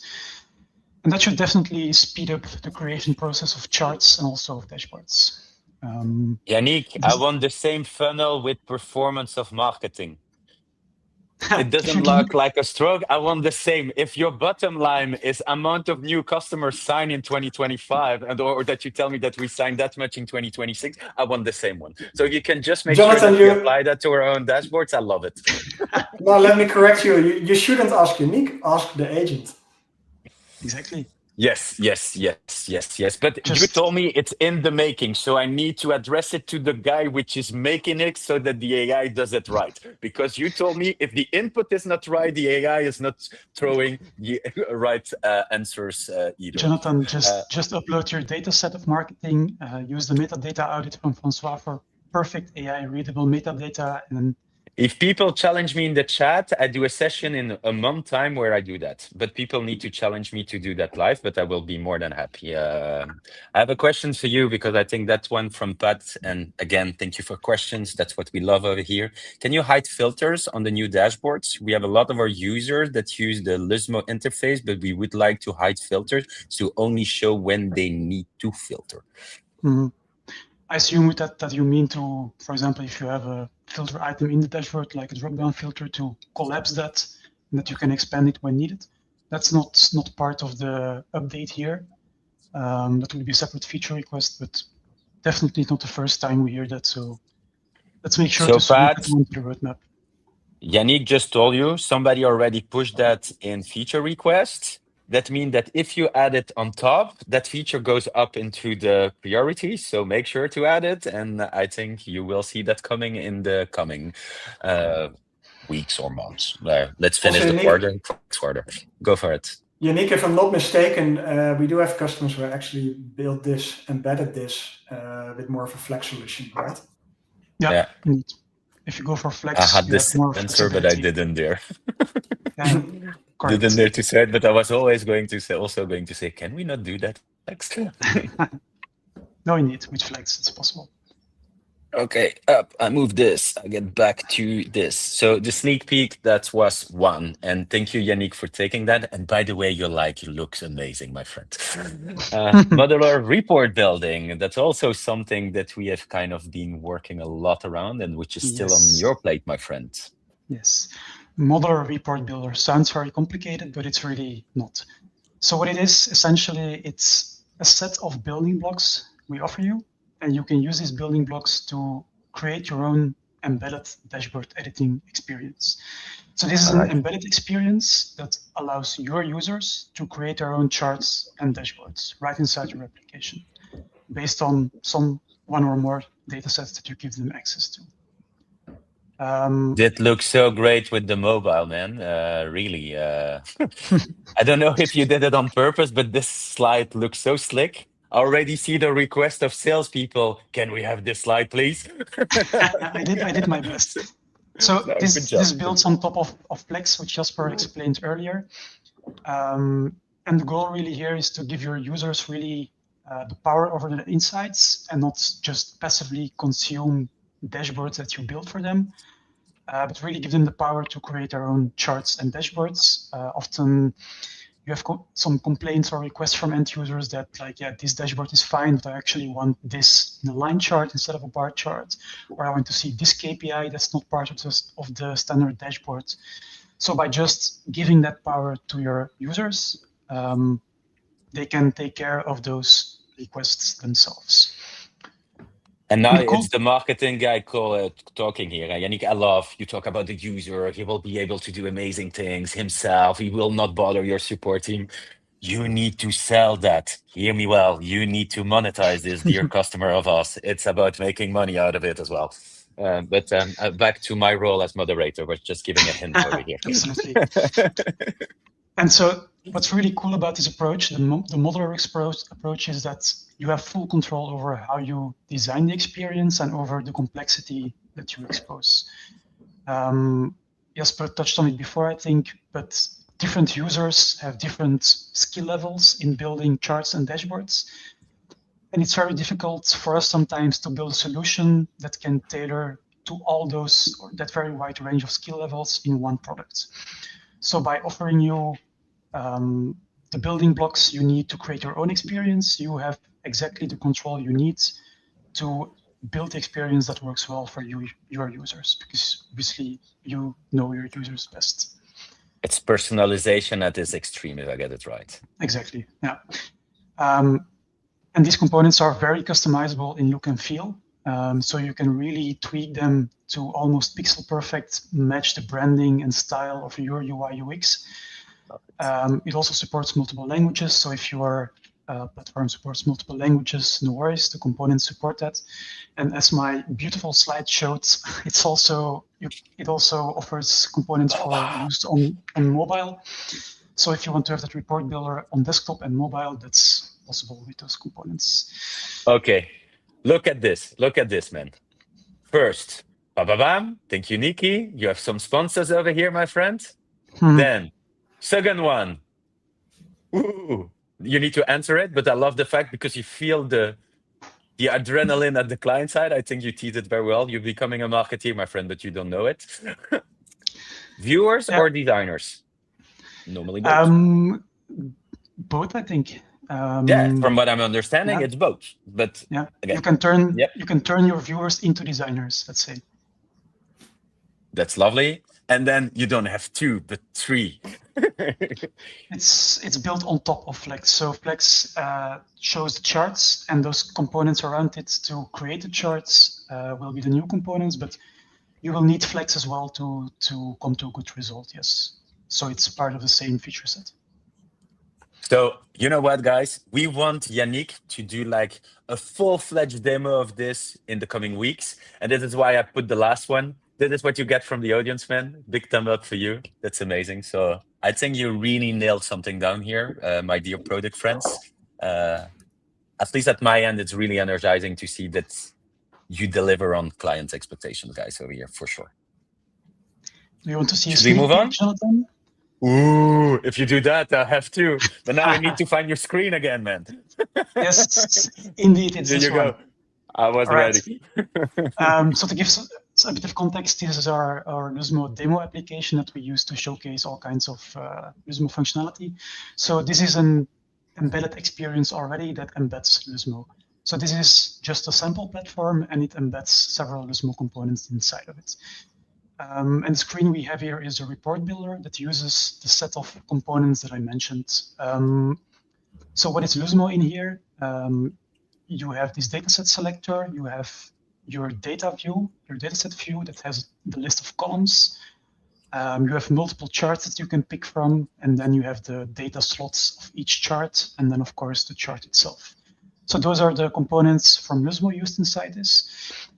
And that should definitely speed up the creation process of charts and also of dashboards. Yannick, I want the same funnel with performance of marketing. It doesn't look like a stroke. I want the same. If your bottom line is amount of new customers signed in 2025, or that you tell me that we signed that much in 2026, I want the same one. So you can just make Jonathan, sure that we apply that to our own dashboards. I love it. No, let me correct you. You shouldn't ask Yannick, ask the agent. Exactly. Yes. But you told me it's in the making, so I need to address it to the guy which is making it so that the AI does it right. Because you told me if the input is not right, the AI is not throwing the right answers either. Jonathan, just upload your data set of marketing, use the metadata audit from Francois for perfect AI readable metadata, and then if people challenge me in the chat, I do a session in a month time where I do that. But people need to challenge me to do that live, but I will be more than happy. I have a question for you because I think that's one from Pat. And again, thank you for questions. That's what we love over here. Can you hide filters on the new dashboards? We have a lot of our users that use the Luzmo interface, but we would like to hide filters to only show when they need to filter. Mm-hmm. I assume with that you mean to, for example, if you have a filter item in the dashboard, like a drop-down filter, to collapse that, and that you can expand it when needed. That's not part of the update here. That will be a separate feature request, but definitely not the first time we hear that. So let's make sure to submit it onto the roadmap. Yannick just told you somebody already pushed that in feature request. That means that if you add it on top, that feature goes up into the priorities. So make sure to add it. And I think you will see that coming in the coming weeks or months. Let's finish the quarter. Go for it. Yannick, if I'm not mistaken, we do have customers who actually built this, embedded this with more of a Flex solution, right? Yeah. Indeed. If you go for Flex, I had this answer, but I didn't dare. Didn't dare to say it, but I was always going to say, can we not do that Flex? No, indeed, with Flex, it's possible. Okay, up. I move this. I get back to this. So the sneak peek, that was one. And thank you, Yannick, for taking that. And by the way, your looks amazing, my friend. Modular report building. That's also something that we have kind of been working a lot around and which is still on your plate, my friend. Yes. Modular report builder sounds very complicated, but it's really not. So what it is, essentially, it's a set of building blocks we offer you. And you can use these building blocks to create your own embedded dashboard editing experience. So this is an embedded experience that allows your users to create their own charts and dashboards right inside your application, based on one or more data sets that you give them access to. That looks so great with the mobile, man. Really. I don't know if you did it on purpose, but this slide looks so slick. Already see the request of salespeople. Can we have this slide, please? I did my best. So this builds on top of Flex, which Jasper explained earlier. And the goal really here is to give your users really the power over the insights and not just passively consume dashboards that you build for them, but really give them the power to create their own charts and dashboards. Often you have some complaints or requests from end users that this dashboard is fine, but I actually want this in a line chart instead of a bar chart, or I want to see this KPI that's not part of the standard dashboard. So by just giving that power to your users, they can take care of those requests themselves. And now it's the marketing guy talking here. Yannick, I love you talk about the user. He will be able to do amazing things himself. He will not bother your support team. You need to sell that. Hear me well. You need to monetize this, dear customer of us. It's about making money out of it as well. But back to my role as moderator, was just giving a hint over here. Absolutely. And so what's really cool about this approach, the modular approach, is that you have full control over how you design the experience and over the complexity that you expose. Jesper touched on it before, I think, but different users have different skill levels in building charts and dashboards. And it's very difficult for us sometimes to build a solution that can tailor to all those, or that very wide range of skill levels in one product. So by offering you the building blocks you need to create your own experience, you have exactly the control you need to build the experience that works well for you, your users, because obviously you know your users best. It's personalization at its extreme, if I get it right. Exactly, yeah. And these components are very customizable in look and feel. So you can really tweak them to almost pixel perfect match the branding and style of your UI UX. It also supports multiple languages. So if your platform supports multiple languages, no worries, the components support that. And as my beautiful slide showed, it also offers components for use on mobile. So if you want to have that report builder on desktop and mobile, that's possible with those components. Okay, look at this, man. First, ba-ba-bam, thank you, Nikki. You have some sponsors over here, my friend. Then, second one, ooh, you need to answer it, but I love the fact because you feel the adrenaline at the client side. I think you teased it very well. You're becoming a marketeer, my friend, but you don't know it. Viewers or designers? Normally both. Both, I think. Yeah, from what I'm understanding, it's both. But yeah, again, you can turn your viewers into designers, let's say. That's lovely. And then you don't have 2, but 3. It's built on top of Flex. So Flex shows the charts, and those components around it to create the charts will be the new components, but you will need Flex as well to come to a good result, yes. So it's part of the same feature set. So you know what, guys? We want Yannick to do like a full-fledged demo of this in the coming weeks. And this is why I put the last one. This is what you get from the audience, man. Big thumb up for you. That's amazing. So I think you really nailed something down here, my dear product friends. At least at my end, it's really energizing to see that you deliver on clients' expectations, guys, over here, for sure. Do you want to see Should we move on? Jonathan? Ooh, if you do that, I have to. But now I need to find your screen again, man. Yes, indeed, it's this one. There you go. I was ready. So to give a bit of context, this is our Luzmo demo application that we use to showcase all kinds of Luzmo functionality. So this is an embedded experience already that embeds Luzmo. So this is just a sample platform, and it embeds several Luzmo components inside of it. And the screen we have here is a report builder that uses the set of components that I mentioned. So what is Luzmo in here? You have this dataset selector, you have your data view, your dataset view that has the list of columns. You have multiple charts that you can pick from, and then you have the data slots of each chart, and then of course the chart itself. So those are the components from Luzmo used inside this.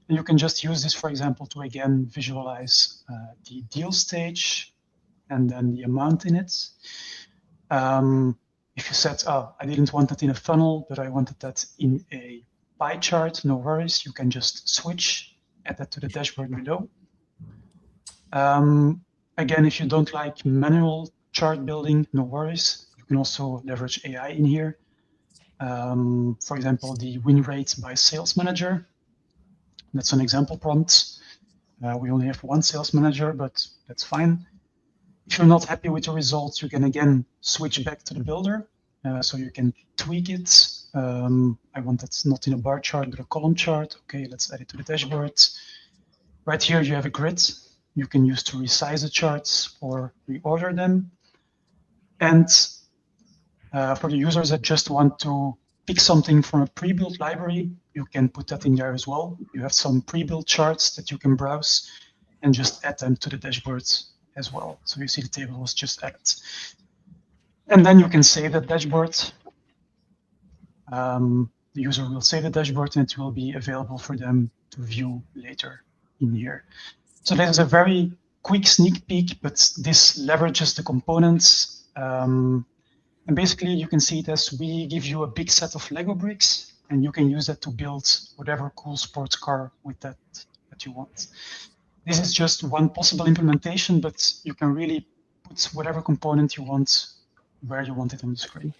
And you can just use this, for example, to again visualize the deal stage and then the amount in it. If you said, oh, I didn't want that in a funnel, but I wanted that in a pie chart, no worries. You can just switch, add that to the dashboard below. Again, if you don't like manual chart building, no worries. You can also leverage AI in here. For example, the win rate by sales manager. That's an example prompt. We only have one sales manager, but that's fine. If you're not happy with the results, you can again switch back to the builder. So you can tweak it. I want that not in a bar chart, but a column chart. Okay, let's add it to the dashboard. Right here, you have a grid you can use to resize the charts or reorder them. And for the users that just want to pick something from a pre-built library, you can put that in there as well. You have some pre-built charts that you can browse and just add them to the dashboards as well. So you see the table was just added. And then you can save that dashboard. The user will save the dashboard and it will be available for them to view later in here. So this is a very quick sneak peek, but this leverages the components And basically, you can see it as we give you a big set of Lego bricks, and you can use that to build whatever cool sports car with that you want. This is just one possible implementation, but you can really put whatever component you want where you want it on the screen.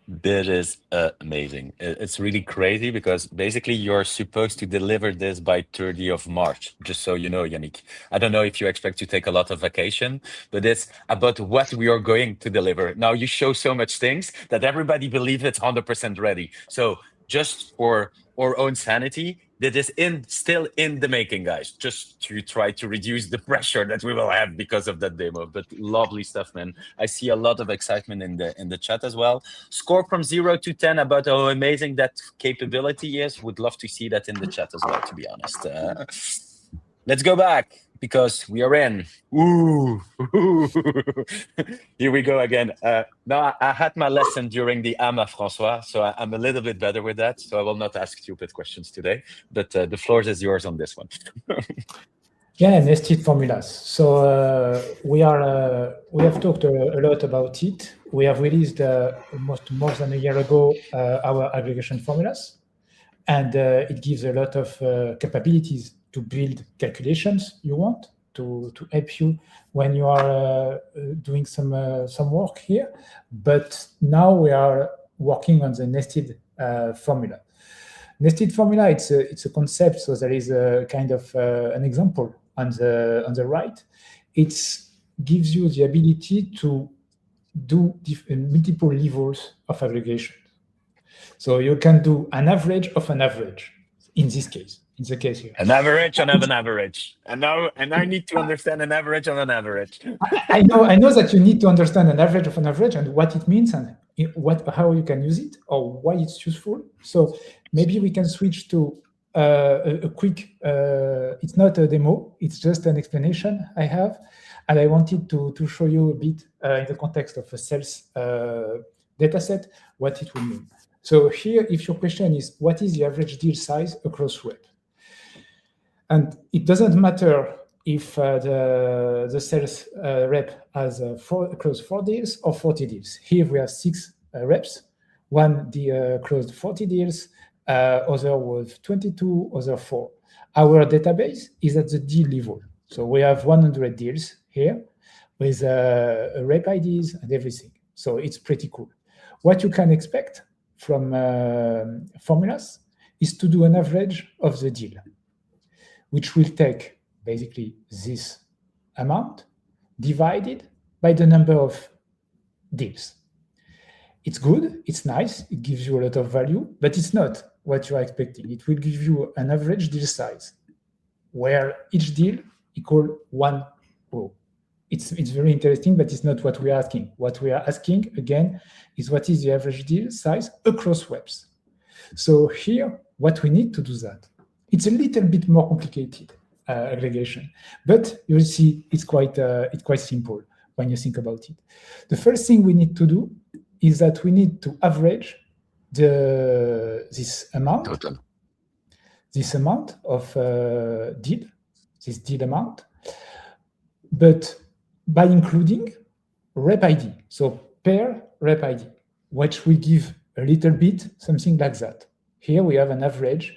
That is amazing. It's really crazy because basically you're supposed to deliver this by 30th of March, just so you know, Yannick. I don't know if you expect to take a lot of vacation, but it's about what we are going to deliver. Now you show so much things that everybody believes it's 100% ready. So just for our own sanity, that is still in the making, guys, just to try to reduce the pressure that we will have because of that demo. But lovely stuff, man. I see a lot of excitement in the chat as well. Score from 0 to 10 about how amazing that capability is. Would love to see that in the chat as well, to be honest. Let's go back because we are in. Ooh. Here we go again. Now, I had my lesson during the 𝘵𝗵𝘁, so I'm a little bit better with that. So I will not ask stupid questions today, but the floor is yours on this one. Yeah, nested formulas. So we have talked a lot about it. We have released almost more than a year ago our aggregation formulas, and it gives a lot of capabilities to build calculations you want to help you when you are doing some work here. But now we are working on the nested formula. Nested formula, it's a concept. So there is a kind of an example on the right. It gives you the ability to do multiple levels of aggregation. So you can do an average of an average in this case. In the case here, an average on an average, and I need to understand an average on an average. I know that you need to understand an average of an average and what it means and how you can use it or why it's useful. So maybe we can switch to a quick. It's not a demo; it's just an explanation I have, and I wanted to show you a bit in the context of a sales dataset what it will mean. So here, if your question is what is the average deal size across web? And it doesn't matter if the sales rep has closed 4 deals or 40 deals. Here we have 6 reps. One closed 40 deals, other was 22, other 4. Our database is at the deal level. So we have 100 deals here with rep IDs and everything. So it's pretty cool. What you can expect from formulas is to do an average of the deal, which will take basically this amount divided by the number of deals. It's good, it's nice, it gives you a lot of value, but it's not what you are expecting. It will give you an average deal size where each deal equals 1 row. It's very interesting, but it's not what we are asking. What we are asking, again, is what is the average deal size across webs. So here, what we need to do that. It's a little bit more complicated aggregation, but you'll see it's quite simple when you think about it. The first thing we need to do is that we need to average this amount of this deal amount, but by including rep ID, so per rep ID, which will give a little bit something like that. Here we have an average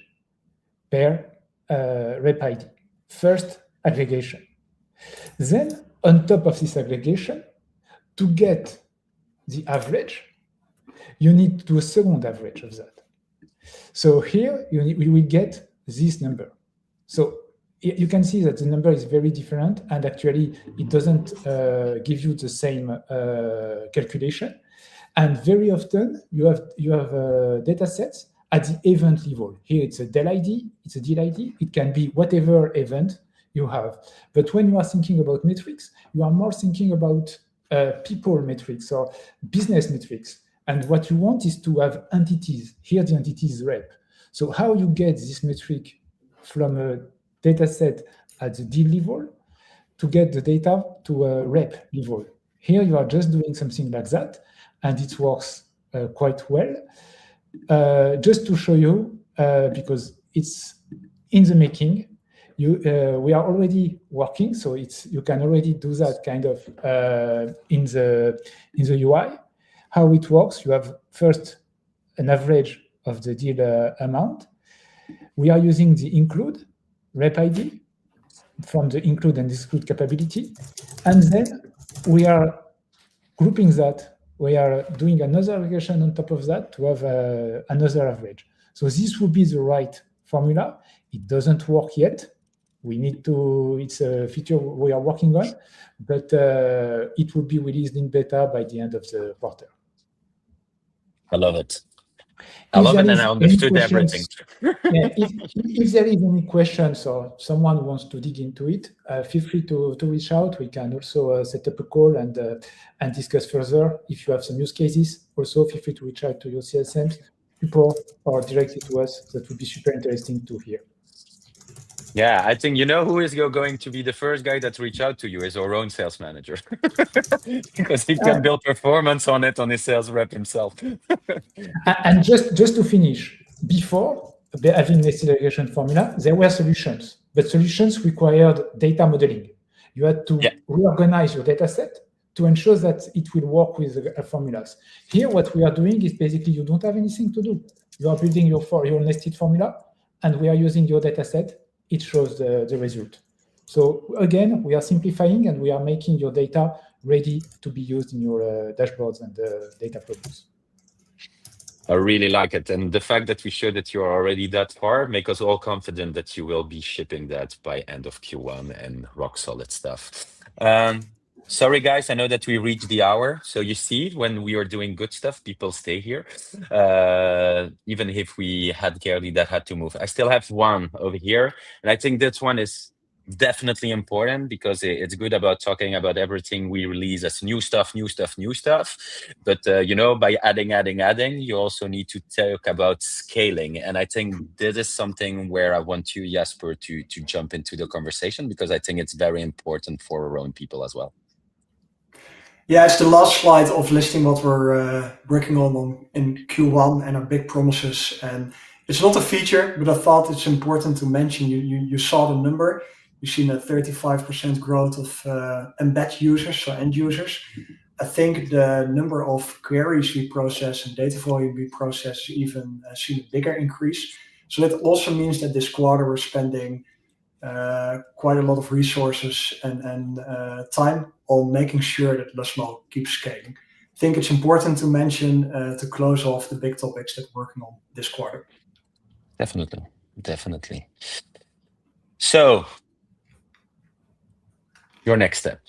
per rep ID. First aggregation. Then, on top of this aggregation, to get the average, you need to do a second average of that. So here, we will get this number. So you can see that the number is very different, and actually, it doesn't give you the same calculation. And very often, you have data sets at the event level. Here it's a deal ID, it's a deal ID. It can be whatever event you have. But when you are thinking about metrics, you are more thinking about people metrics or business metrics. And what you want is to have entities. Here the entity is rep. So how you get this metric from a data set at the deal level to get the data to a rep level. Here you are just doing something like that, and it works quite well. Just to show you, because it's in the making, we are already working, so you can already do that kind of in the UI. How it works, you have first an average of the deal amount. We are using the include rep ID from the include and exclude capability, and then we are grouping that. We are doing another aggregation on top of that to have another average. So this would be the right formula. It doesn't work yet. We need to, it's a feature we are working on, but it will be released in beta by the end of the quarter. I love it. I love it, and I understood everything. If there is any questions or someone wants to dig into it, feel free to reach out. We can also set up a call and discuss further. If you have some use cases, also feel free to reach out to your CSM people or directly to us. That would be super interesting to hear. Yeah, I think you know who is going to be the first guy that reach out to you is our own sales manager, because he can build performance on it on his sales rep himself. And just to finish, before having nested aggregation formula, there were solutions, but solutions required data modeling. You had to reorganize your data set to ensure that it will work with formulas. Here, what we are doing is basically you don't have anything to do. You are building your nested formula, and we are using your data set. It shows the result. So again, we are simplifying and we are making your data ready to be used in your dashboards and data products. I really like it. And the fact that we showed that you're already that far make us all confident that you will be shipping that by end of Q1 and rock solid stuff. Sorry, guys, I know that we reached the hour. So you see, when we are doing good stuff, people stay here. Even if we had Gerdy that had to move. I still have one over here. And I think this one is definitely important because it's good about talking about everything we release as new stuff. But, you know, by adding, you also need to talk about scaling. And I think this is something where I want you, Jasper, to jump into the conversation, because I think it's very important for our own people as well. Yeah, it's the last slide of listing what we're working on in Q1 and our big promises. And it's not a feature, but I thought it's important to mention. You saw the number. You've seen a 35% growth of embed users, so end users. I think the number of queries we process and data volume we process even seen a bigger increase. So that also means that this quarter we're spending quite a lot of resources and time on making sure that Luzmo keeps scaling. I think it's important to mention to close off the big topics that we're working on this quarter. Definitely. So, your next step.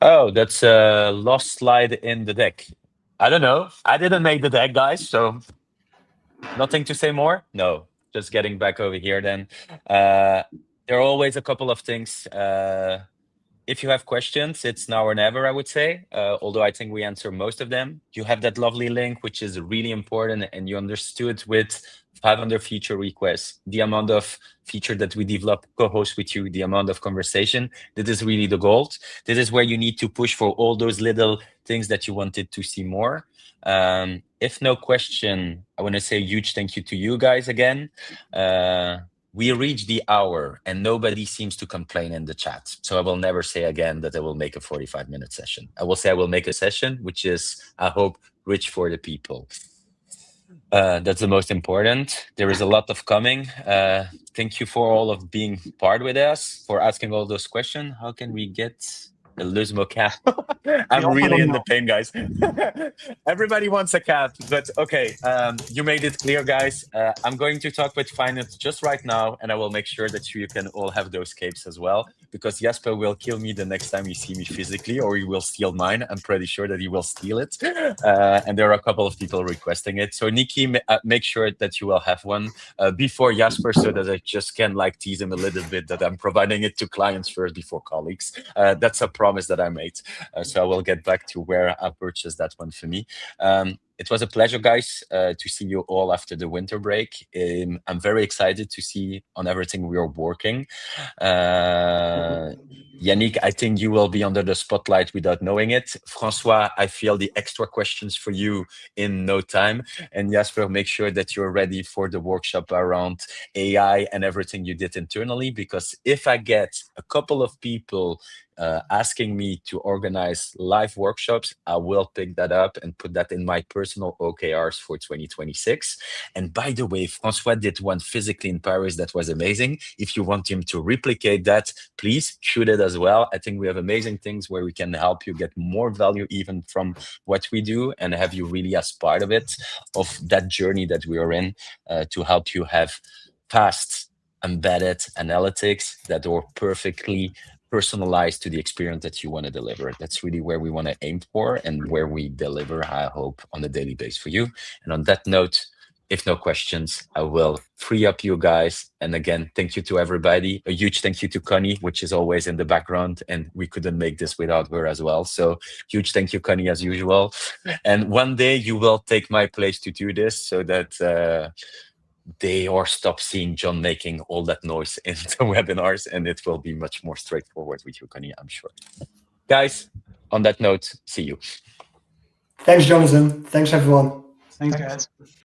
Oh, that's a lost slide in the deck. I don't know. I didn't make the deck, guys, so nothing to say more? No. Just getting back over here then. There are always a couple of things. If you have questions, it's now or never, I would say. Although I think we answer most of them. You have that lovely link, which is really important, and you understood with 500 feature requests, the amount of feature that we develop, co-host with you, the amount of conversation. That is really the goal. This is where you need to push for all those little things that you wanted to see more. If no question, I want to say a huge thank you to you guys again. We reached the hour and nobody seems to complain in the chat. So I will never say again that I will make a 45-minute session. I will say I will make a session, which is, I hope, rich for the people. That's the most important. There is a lot of coming. Thank you for all of being part with us, for asking all those questions. How can we get a Luzmo cap? I'm really in the pain, guys. Everybody wants a cap, but okay. You made it clear, guys. I'm going to talk with finance just right now, and I will make sure that you can all have those capes as well, because Jasper will kill me the next time you see me physically, or he will steal mine. I'm pretty sure that he will steal it. And there are a couple of people requesting it. So Nikki, make sure that you will have one before Jasper, so that I just can like tease him a little bit that I'm providing it to clients first before colleagues. That's a promise that I made. So I will get back to where I purchased that one for me. it was a pleasure, guys, to see you all after the winter break. I'm very excited to see on everything we are working. Yannick, I think you will be under the spotlight without knowing it. Francois, I feel the extra questions for you in no time. And Jasper, make sure that you're ready for the workshop around AI and everything you did internally, because if I get a couple of people asking me to organize live workshops, I will pick that up and put that in my personal OKRs for 2026. And by the way, Francois did one physically in Paris that was amazing. If you want him to replicate that, please shoot it as well. I think we have amazing things where we can help you get more value even from what we do and have you really as part of it, of that journey that we are in, to help you have fast, embedded analytics that are perfectly personalized to the experience that you want to deliver. That's really where we want to aim for and where we deliver, I hope, on a daily basis for you. And on that note, if no questions, I will free up you guys. And again, thank you to everybody. A huge thank you to Connie, which is always in the background, and we couldn't make this without her as well. So huge thank you, Connie, as usual. And one day you will take my place to do this so that they or stop seeing John making all that noise in the webinars, and it will be much more straightforward with you, Connie, I'm sure. Guys, on that note, see you. Thanks, Jonathan. Thanks, everyone. Thanks, guys.